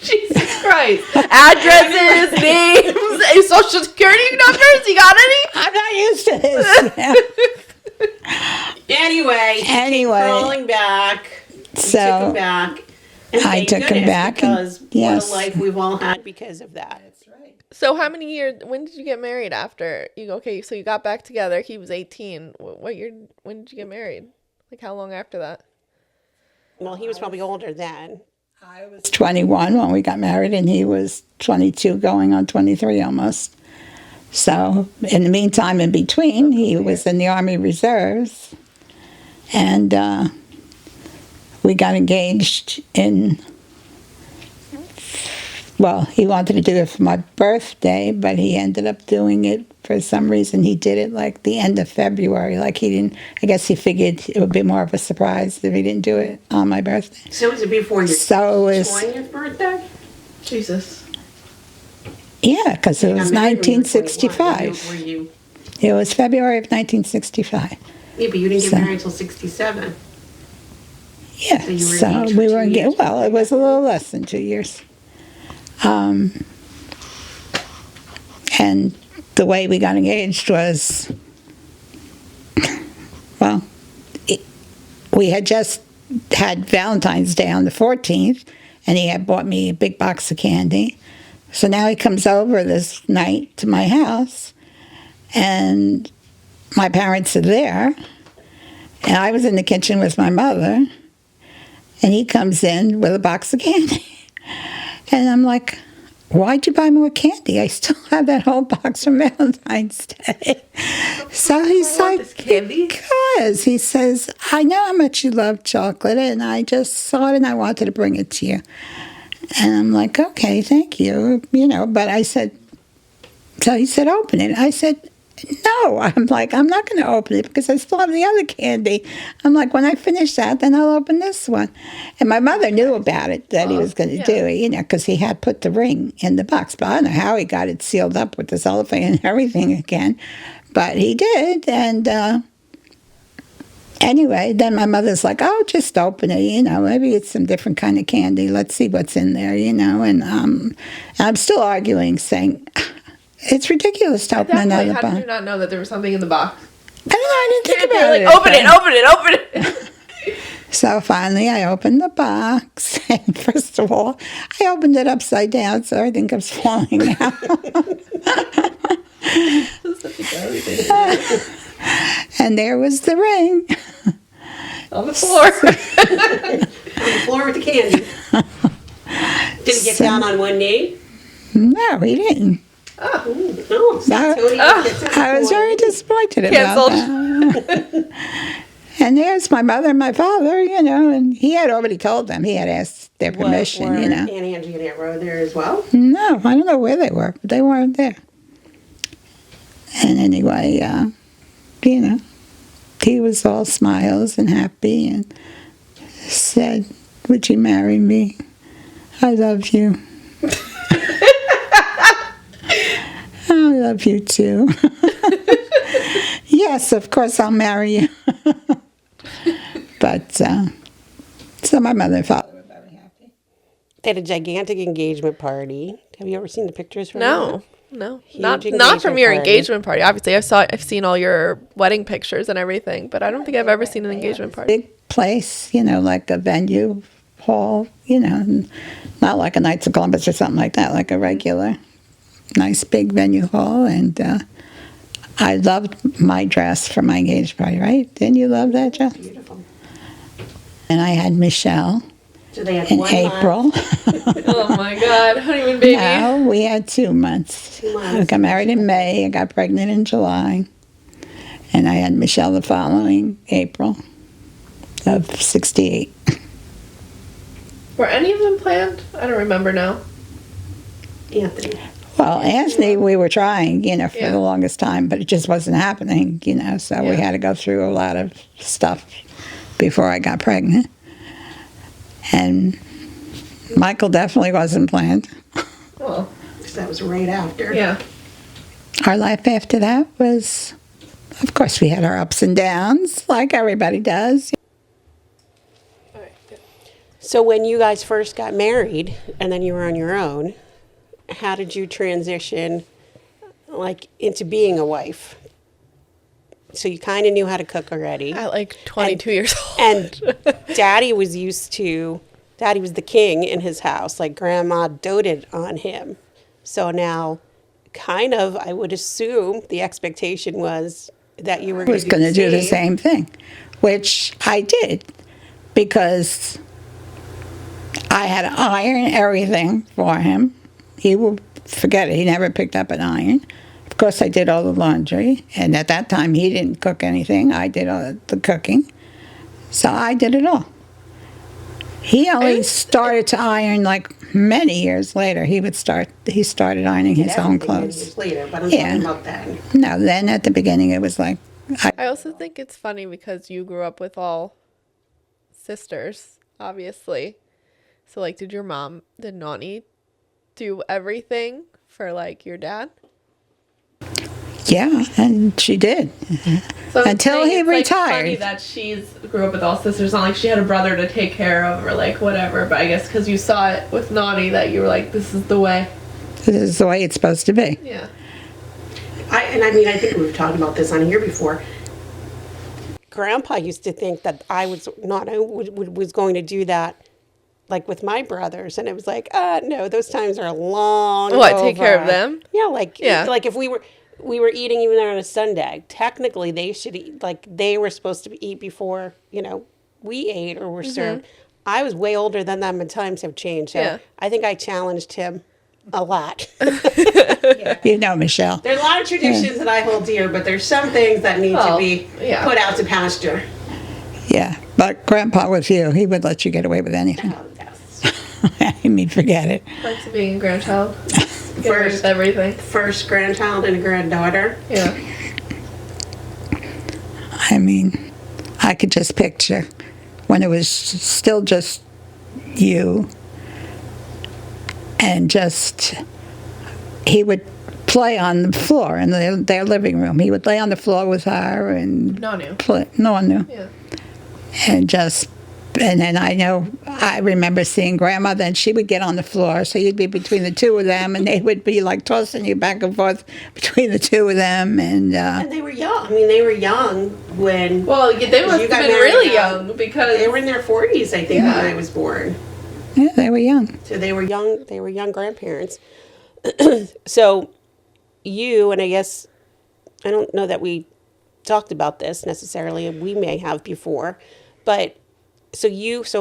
Jesus Christ. Addresses, names, social security numbers. You got any? I'm not used to this. Anyway, crawling back. So took him back. And I took him back. Because what a life we've all had because of that. That's right. So how many years, when did you get married after? So you got back together. He was 18. What year, when did you get married? Like, how long after that? Well, he was probably older then. I was 21 when we got married, and he was 22 going on 23 almost. So in the meantime, in between, he was in the Army Reserves. And we got engaged in well, he wanted to do it for my birthday, but he ended up doing it for some reason. He did it like the end of February. Like he didn't, I guess he figured it would be more of a surprise if he didn't do it on my birthday. So was it before your 20th birthday? Jesus. Yeah, because it was 1965. It was February of 1965. Yeah, but you didn't get married until 67. Yeah, so we were engaged. Well, it was a little less than 2 years. And the way we got engaged was, well, we had just had Valentine's Day on the 14th, and he had bought me a big box of candy. So now he comes over this night to my house, and my parents are there, and I was in the kitchen with my mother, and he comes in with a box of candy. And I'm like, why'd you buy more candy? I still have that whole box from Valentine's Day. So he's like, because he says, I know how much you love chocolate, and I just saw it and I wanted to bring it to you. And I'm like, okay, thank you, but I said, so he said, open it. I said, no. I'm like, I'm not going to open it because I still have the other candy. I'm like, when I finish that, then I'll open this one. And my mother knew about it, that he was going to do it, because he had put the ring in the box. But I don't know how he got it sealed up with the cellophane and everything again. But he did. And anyway, then my mother's like, oh, just open it, maybe it's some different kind of candy. Let's see what's in there, and I'm still arguing, saying, it's ridiculous to open another box. How did you not know that there was something in the box? I don't know, I didn't think about it. Open it. So finally I opened the box, and first of all, I opened it upside down so everything comes falling out. And there was the ring. On the floor. On the floor with the candy. Did he get down on one knee? No, he didn't. Oh, no. I was very disappointed about that. And there's my mother and my father, and he had already told them. He had asked their permission, Were Aunt Angie and Aunt Rhoda there as well? No, I don't know where they were, but they weren't there. And anyway, he was all smiles and happy and said, would you marry me? I love you. I love you too. Yes, of course I'll marry you. But, so my mother and father were very happy. They had a gigantic engagement party. Have you ever seen the pictures from No. that? Not from your engagement party. Obviously, I've seen all your wedding pictures and everything, but I don't think I've ever seen an engagement party. Big place, like a venue hall, not like a Knights of Columbus or something like that, like a regular nice big venue hall. And I loved my dress for my engagement party, right? Didn't you love that dress? Beautiful. And I had Michele. So they had in April. Oh my God, honeymoon baby. No, we had 2 months. 2 months. I got married in May. I got pregnant in July. And I had Michele the following April of 68. Were any of them planned? I don't remember now. Anthony. Well, Anthony, we were trying, for the longest time, but it just wasn't happening, so we had to go through a lot of stuff before I got pregnant. And Michael definitely wasn't planned. Oh, because that was right after. Yeah. Our life after that was, of course, we had our ups and downs, like everybody does. All right, good. So when you guys first got married and then you were on your own, how did you transition into being a wife? So you kind of knew how to cook already. At 22 years old. And Daddy was the king in his house. Grandma doted on him. So now kind of, I would assume the expectation was that you were going to do the same thing, which I did, because I had to iron everything for him. He would forget it. He never picked up an iron. Of course, I did all the laundry, and at that time, he didn't cook anything. I did all the cooking, so I did it all. He only started to iron many years later, he started ironing his own Everything many clothes. years later, but I'm Yeah. talking about then. No, then at the beginning it was like, I also think it's funny because you grew up with all sisters, obviously. So, like, did Nani do everything for, like, your dad? yeah, and she did. So Until he it's, like, funny retired. that she's grew up with all sisters. Not like she had a brother to take care of or, like, whatever. But I guess because you saw it with Nani that you were like, this is the way. This is the way it's supposed to be. Yeah. I think we've talked about this on here before. Grandpa used to think that I was going to do that, like with my brothers, and it was like, no, those times are long. What, take care of them? Yeah, Yeah. like if we were eating even on a Sunday, technically they should eat, like they were supposed to eat before, we ate or were served. I was way older than them, and times have changed. So Yeah. I think I challenged him a lot. You know, Michelle. There are a lot of traditions that I hold dear, but there's some things that need to be put out to pasture. Yeah, but Grandpa with you, he would let you get away with anything. Oh, yes. He'd forget it. Perks of being a grandchild. Get away with everything. First grandchild and a granddaughter. Yeah. I mean, I could just picture when it was still just you and just he would play on the floor in their living room. He would lay on the floor with her and Nanu. play. No one knew. Yeah. And then I remember seeing Grandma, then she would get on the floor, so you'd be between the two of them, and they would be like tossing you back and forth between the two of them. And they were young. I mean, they were young when. Well, they must have been really young because they were in their 40s, I think, when I was born. yeah, they were young. So they were young. They were young grandparents. So you, and I guess I don't know that we talked about this necessarily. We may have before, but. So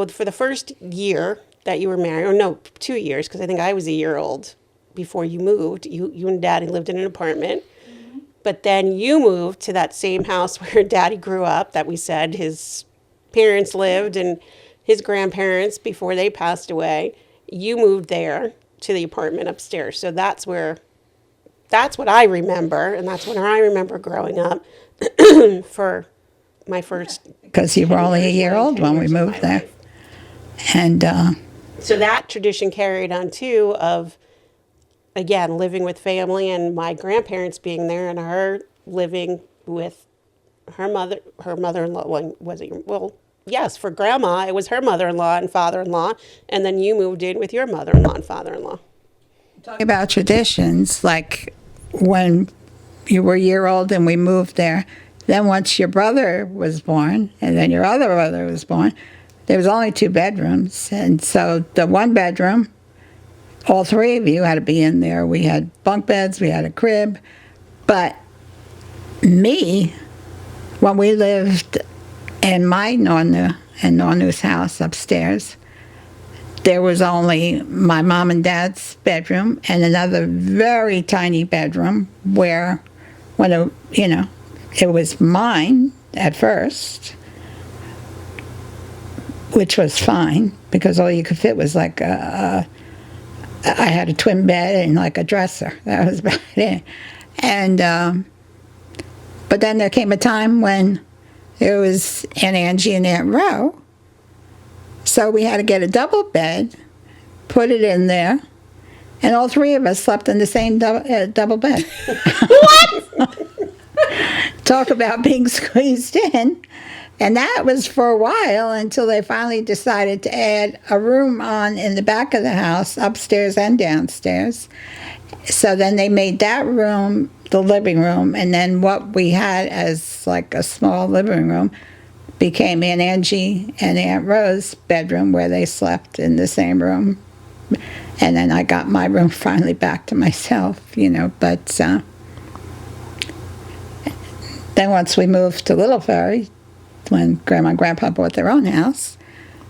for the first year that you were married, or no, 2 years, because I think I was a year old before you moved, you and Daddy lived in an apartment. Mm-hmm. But then you moved to that same house where Daddy grew up, that we said his parents lived and his grandparents before they passed away. You moved there to the apartment upstairs. So that's what I remember, and that's when I remember growing up for my first. Because you were only a year old when we moved there. And so that tradition carried on too of, again, living with family and my grandparents being there and her living with her mother-in-law. Yes, for Grandma, it was her mother-in-law and father-in-law. And then you moved in with your mother-in-law and father-in-law. Talking about traditions, like when you were a year old and we moved there, then once your brother was born, and then your other brother was born, there was only 2 bedrooms. And so the 1 bedroom, all 3 of you had to be in there. We had bunk beds, we had a crib. But me, when we lived in my Nonu and Nonu's house upstairs, there was only my mom and dad's bedroom and another very tiny bedroom where, it was mine at first, which was fine because all you could fit was like I had a twin bed and like a dresser. That was about it. And but then there came a time when there was Aunt Angie and Aunt Ro, so we had to get a double bed, put it in there, and all 3 of us slept in the same double bed. What? Talk about being squeezed in. And that was for a while until they finally decided to add a room on in the back of the house, upstairs and downstairs. So then they made that room the living room, and then what we had as like a small living room became Aunt Angie and Aunt Rose's bedroom, where they slept in the same room. And then I got my room finally back to myself, but then once we moved to Little Ferry, when Grandma and Grandpa bought their own house,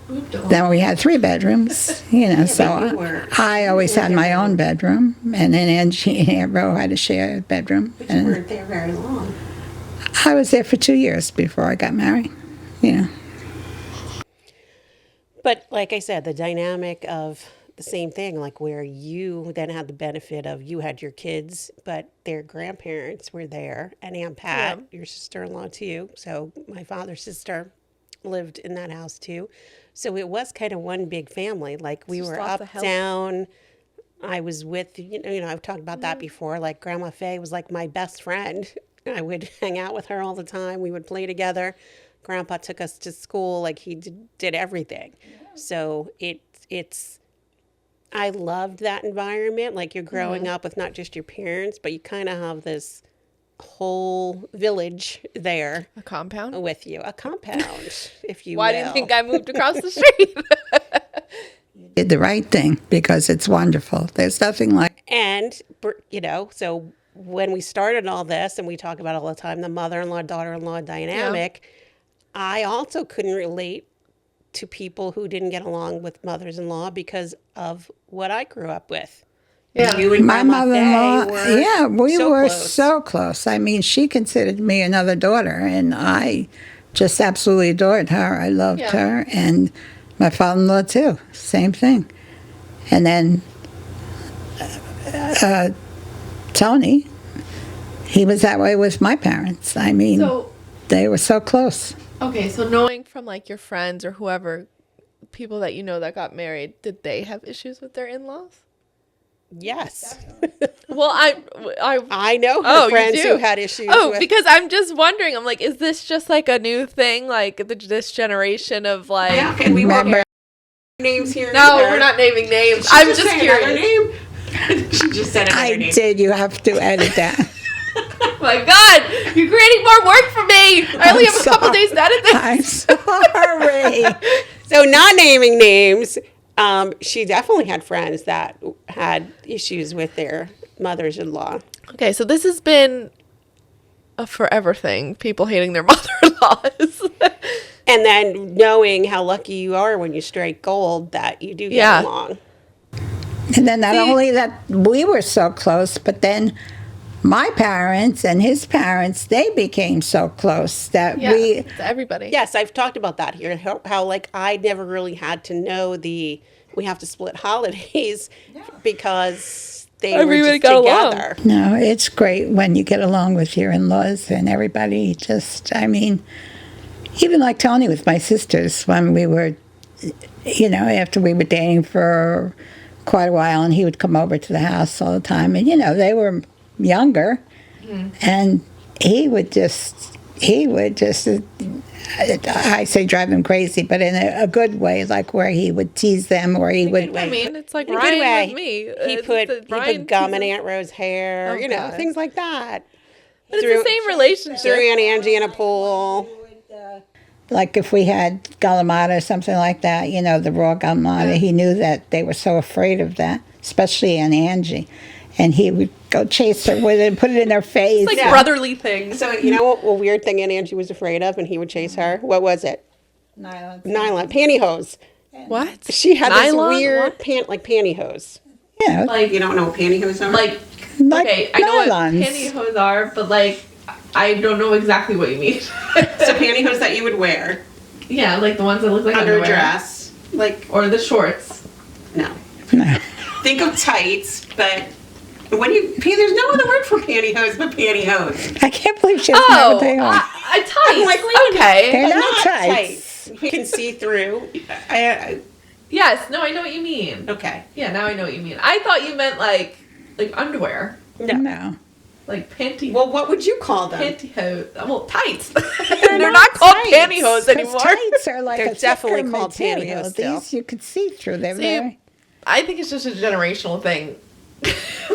then we had 3 bedrooms, so I always had my own bedroom, and then Angie and Aunt Ro had a shared bedroom. But you weren't there very long. I was there for 2 years before I got married, But like I said, the dynamic of the same thing, like where you then had the benefit of you had your kids, but their grandparents were there, and Aunt Pat, your sister-in-law too. So my father's sister lived in that house too. So it was kind of one big family. Like we were up, down. I was with, I've talked about that before. Like Grandma Faye was like my best friend. I would hang out with her all the time. We would play together. Grandpa took us to school. Like he did everything. Yeah. So it's, I loved that environment. Like you're growing up with not just your parents, but you kind of have this whole village there. A compound? With you. A compound, if you Why will. do you think I moved across the street? You did the right thing because it's wonderful. There's nothing like. And, so when we started all this, and we talk about all the time, the mother-in-law, daughter-in-law dynamic, I also couldn't relate to people who didn't get along with mothers-in-law because of what I grew up with. Yeah, you and my mother-in-law. We were close. so close. I mean, she considered me another daughter, and I just absolutely adored her. I loved her, and my father-in-law too. Same thing. And then Tony, he was that way with my parents. I mean, they were so close. Okay, so knowing from like your friends or whoever, people that that got married, did they have issues with their in-laws? Yes. Well, I know her friends who had issues with. Because I'm just wondering, I'm like, is this just like a new thing, like this generation of like... Yeah, can we remember names here? No, we're not naming names. I'm just curious. Name? She just said another name. I did. You have to edit that. Oh my God, you're creating more work for me. I only have a couple days to edit this. I'm sorry. So not naming names, she definitely had friends that had issues with their mothers-in-law. Okay, so this has been a forever thing, people hating their mother-in-laws. And then knowing how lucky you are when you strike gold that you do get along. And then not only that we were so close, but then my parents and his parents, they became so close that to everybody. Yes, I've talked about that here. How like I never really had to know we have to split holidays because everybody got together. Along. No, it's great when you get along with your in-laws and everybody. Even like Tony with my sisters when we were, after we were dating for quite a while, and he would come over to the house all the time, and they were younger, and he would just I say drive him crazy, but in a good way, like where he would tease them, or he would. I mean, it's like Ryan with me. He put gum in Aunt Rose's hair, things like that. But it's the same relationship. Threw Aunt Angie in a pool. Like if we had galamata or something like that, the raw galamata, he knew that they were so afraid of that, especially Aunt Angie. And he would go chase her with it and put it in her face. It's like brotherly things. So you know what weird thing Aunt Angie was afraid of and he would chase her? What was it? Nylon Pantyhose. What? She had this weird pantyhose. Yeah. Like, you don't know what pantyhose are? Like okay, I know what pantyhose are, but like I don't know exactly what you mean. So pantyhose that you would wear. Yeah, like the ones that look like under underwear. Dress. Or the shorts. No. Think of tights, but there's no other word for pantyhose but pantyhose. I can't believe she doesn't know what they are. Tights. I'm like, okay. They're not tights. You can see through. Yes, no, I know what you mean. Okay. Yeah, now I know what you mean. I thought you meant like underwear. No. Like panty. Well, what would you call them? Pantyhose. Well, tights. They're not called pantyhose anymore. Tights are like They're definitely called pantyhose still. These you could see through. They're very... I think it's just a generational thing.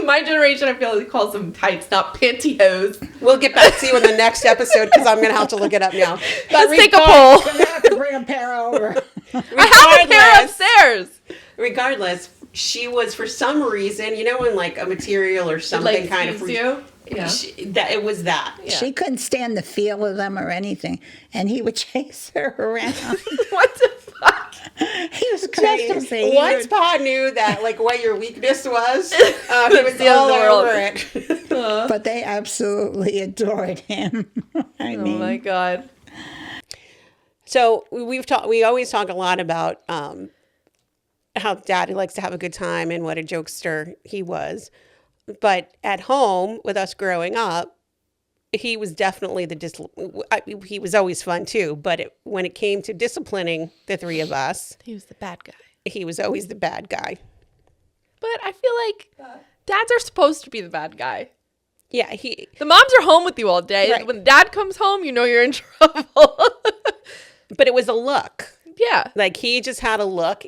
My generation, I feel like calls them tights, not pantyhose. We'll get back to you in the next episode because I'm going to have to look it up now. Let's take a poll. I'm going to have to bring a pair over. I have a pair upstairs. Regardless, she was, for some reason, when like a material or something kind of... you? Yeah. It was that. Yeah. She couldn't stand the feel of them or anything, and he would chase her around. What the fuck? He was crazy. Once Pa knew that, like, what your weakness was, he was all over it. But they absolutely adored him. I mean, oh my God. So we always talk a lot about, and how Daddy likes to have a good time and what a jokester he was. But at home with us growing up, he was definitely he was always fun too. But when it came to disciplining the three of us, he was the bad guy. He was always the bad guy. But I feel like dads are supposed to be the bad guy. Yeah, the moms are home with you all day. Right. When dad comes home, you know you're in trouble. But it was a look. Yeah. Like he just had a look.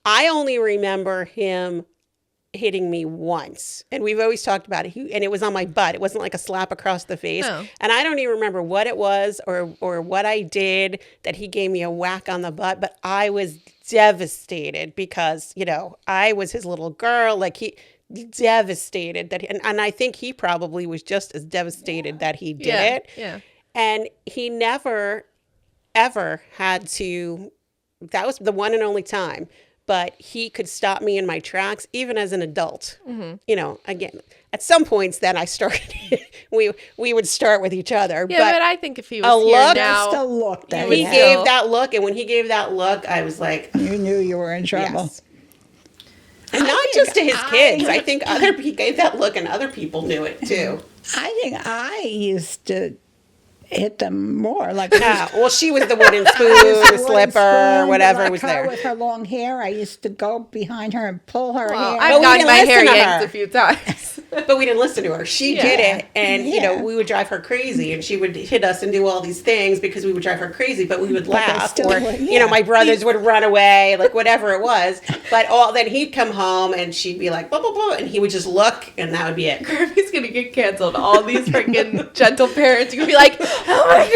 I only remember him hitting me once. And we've always talked about it. And it was on my butt. It wasn't like a slap across the face. No. And I don't even remember what it was or what I did that he gave me a whack on the butt. But I was devastated because, I was his little girl. Like he devastated that. And I think he probably was just as devastated that he did it. Yeah. And he never, ever had to, that was the one and only time. But he could stop me in my tracks, even as an adult. Mm-hmm. Again, at some points, then I started. we would start with each other. Yeah, but I think if he was here now, still looked at he gave that look, and when he gave that look, I was like, you knew you were in trouble. Yes. And not just to his kids. I think he gave that look, and other people knew it too. I think I used to hit them more. Well, she was the wooden spoon, the slipper, whatever was there. With her long hair, I used to go behind her and pull her hair. I've gotten my hair yanked a few times. But we didn't listen to her. She did it, and we would drive her crazy, and she would hit us and do all these things because we would drive her crazy, but we would laugh. Or, my brothers would run away, like whatever it was. But then he'd come home, and she'd be like, blah, blah, blah, and he would just look, and that would be it. Grammy's going to get canceled. All these freaking gentle parents, you're going to be like, oh my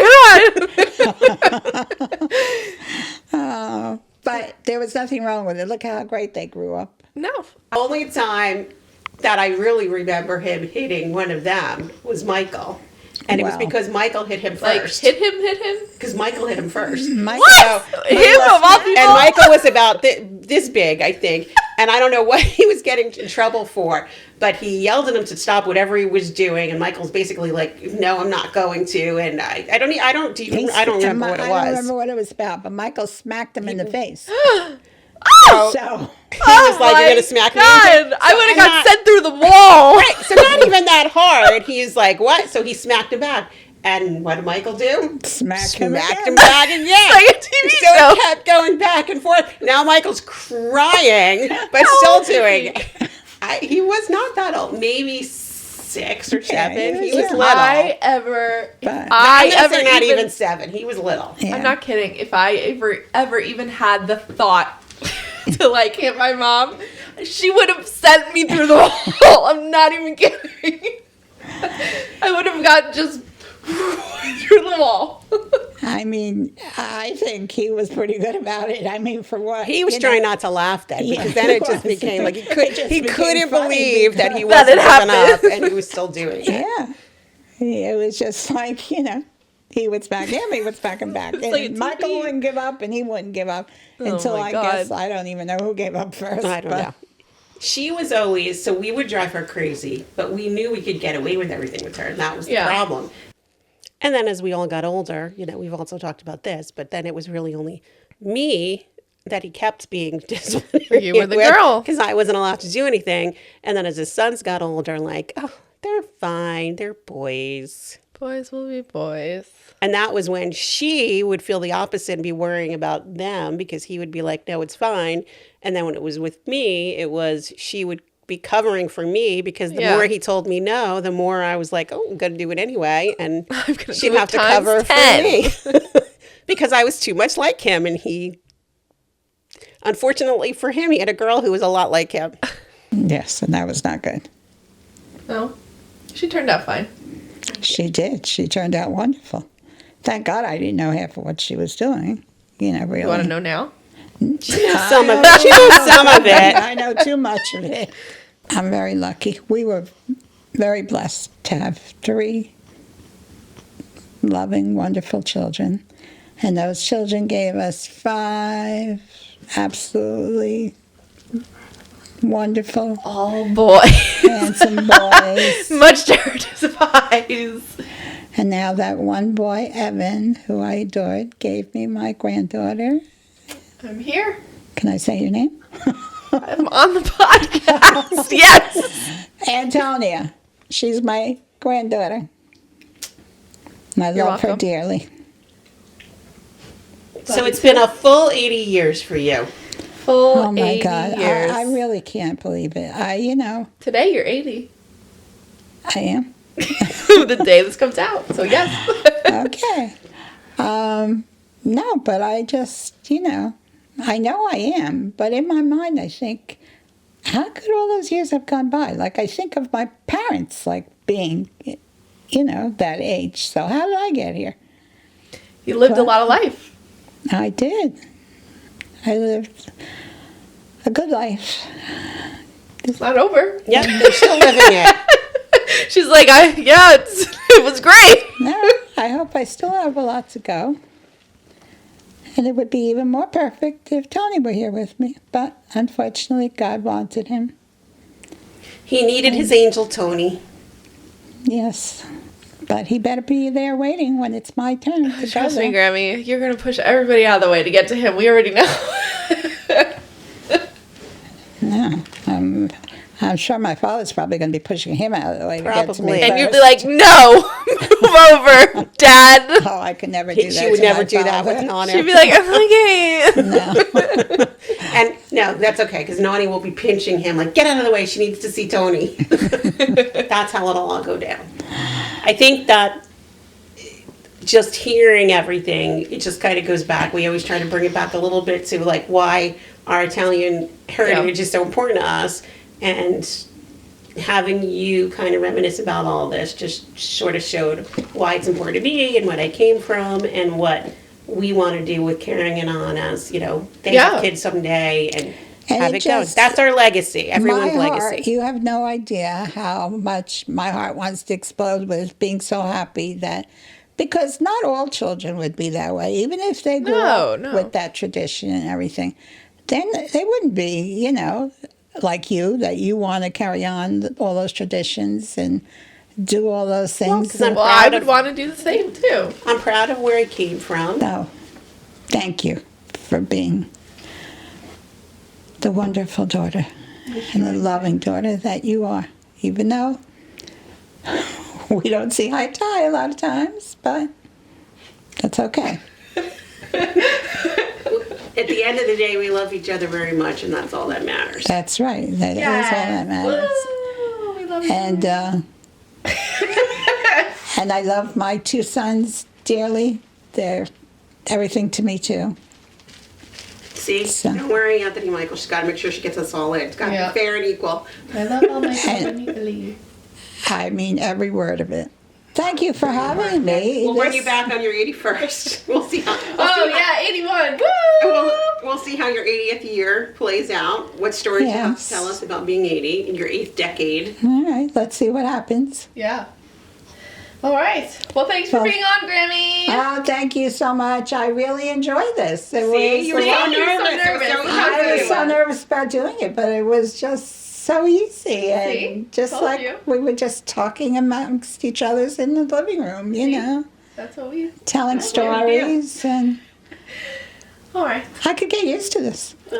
God. But there was nothing wrong with it. Look how great they grew up. No. Only time that I really remember him hitting one of them was Michael. And it was because Michael hit him first. Hit him? Because Michael hit him first. What? Him of all people? And Michael was about this big, I think. And I don't know what he was getting in trouble for. But he yelled at him to stop whatever he was doing. And Michael's basically like, no, I'm not going to. And I don't remember what it was. I don't remember what it was about. But Michael smacked him in the face. So he was like, you're going to smack me? I would have got sent through the wall. Right. So not even that hard. He's like, what? So he smacked him back. And what did Michael do? Smacked him back again. Like a TV so show. It kept going back and forth. Now Michael's crying, but still doing it. He was not that old. Maybe 6 or 7. He was little. Not even 7. He was little. Yeah. I'm not kidding. If I ever even had the thought to hit my mom, she would have sent me through the wall. I'm not even kidding. I would have got just through the wall. I mean, I think he was pretty good about it. I mean, for what? He was trying not to laugh then, because then it just became like he couldn't believe that he wasn't giving up, and he was still doing it. Yeah. It was just like, he would smack him, he would smack him back. And Michael wouldn't give up, and he wouldn't give up until I guess, I don't even know who gave up first. I don't know. She was always, so we would drive her crazy, but we knew we could get away with everything with her, and that was the problem. And then as we all got older, we've also talked about this, but then it was really only me that he kept being disciplinary. You were the girl. Because I wasn't allowed to do anything. And then as his sons got older, they're fine. They're boys. Boys will be boys. And that was when she would feel the opposite and be worrying about them, because he would be like, no, it's fine. And then when it was with me, it was she would be covering for me, because the more he told me no, the more I was like, oh, I'm going to do it anyway. And she'd have to cover 10. For me because I was too much like him. And unfortunately for him, he had a girl who was a lot like him. Yes, and that was not good. No, she turned out fine. She did. She turned out wonderful. Thank God I didn't know half of what she was doing. Really. You want to know now? She knows some of it. She knows some of it. I know too much of it. I'm very lucky. We were very blessed to have 3 loving, wonderful children. And those children gave us 5 absolutely wonderful, all boys, handsome boys. Much to her despise. And now that one boy, Evan, who I adored, gave me my granddaughter. I'm here. Can I say your name? I'm on the podcast. Yes. Antonia. She's my granddaughter. And I love her welcome. dearly. So it's been a full 80 years for you. Full Oh, my 80 God. years. I really can't believe it. Today you're 80. I am. The day this comes out. So yes. Okay. No, but I just, I know I am. But in my mind, I think, how could all those years have gone by? Like, I think of my parents, like, being, that age. So how did I get here? You lived a lot of life. I did. I lived a good life. It's not over. Yep, they're still living it. She's like, it was great. No, I hope I still have a lot to go. And it would be even more perfect if Tony were here with me. But unfortunately, God wanted him. He needed his angel, Tony. Yes. But he better be there waiting when it's my turn to go Trust me, there. Grammy. You're going to push everybody out of the way to get to him. We already know. No, I'm sure my father's probably going to be pushing him out of the way to get to me Probably. And first. you'd be like, no, move over, Dad. Oh, I could never do that. She would to never my do that with father. Nana. She'd be like, I'm okay. No. And no, that's okay, because Nani will be pinching him, like, get out of the way, she needs to see Tony. That's how it'll all go down. I think that just hearing everything, it just kind of goes back. We always try to bring it back a little bit to, like, why our Italian heritage is so important to us. And having you kind of reminisce about all this just sort of showed why it's important to me and what I came from and what we want to do with carrying it on as, they have kids someday and have it go. That's our legacy, everyone's my legacy. Heart, you have no idea how much my heart wants to explode with being so happy that, because not all children would be that way, even if they grew up with that tradition and everything, then they wouldn't be, like you, that you want to carry on all those traditions and do all those things. Well, I would want to do the same too. I'm proud of where I came from. No, thank you for being the wonderful daughter and the loving daughter that you are, even though we don't see eye to eye a lot of times, but that's okay. At the end of the day, we love each other very much, and that's all that matters. That's right. That is all that matters. Woo, we love you. And and I love my two sons dearly. They're everything to me too. See, don't worry, Anthony Michael. She's got to make sure she gets us all in. It's got to be fair and equal. I love all my children equally. I mean every word of it. Thank you for having me. We'll bring you back on your 81st. We'll see how. 81. Woo! We'll see how your 80th year plays out. What stories you have to tell us about being 80 in your 8th decade. All right, let's see what happens. Yeah. All right. Well, thanks for being on, Grammy. Oh, thank you so much. I really enjoyed this. You were so nervous. I was so nervous about doing it, but it was just so easy. And just like we were just talking amongst each other's in the living room, That's what we telling stories and. All right. I could get used to this. To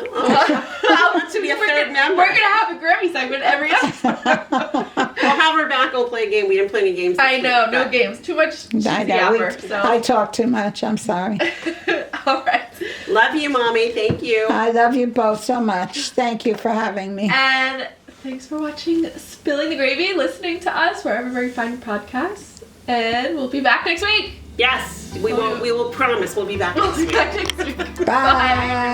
be a third member. We're gonna have a Grammy segment every episode. We'll have her back. We'll play a game. We didn't play any games. I know, no games. Too much. I know. I talk too much. I'm sorry. All right. Love you, Mommy. Thank you. I love you both so much. Thank you for having me. And thanks for watching Spilling the Gravy, listening to us wherever you find your podcasts. And we'll be back next week. Yes, we will promise we'll be back next week. Bye.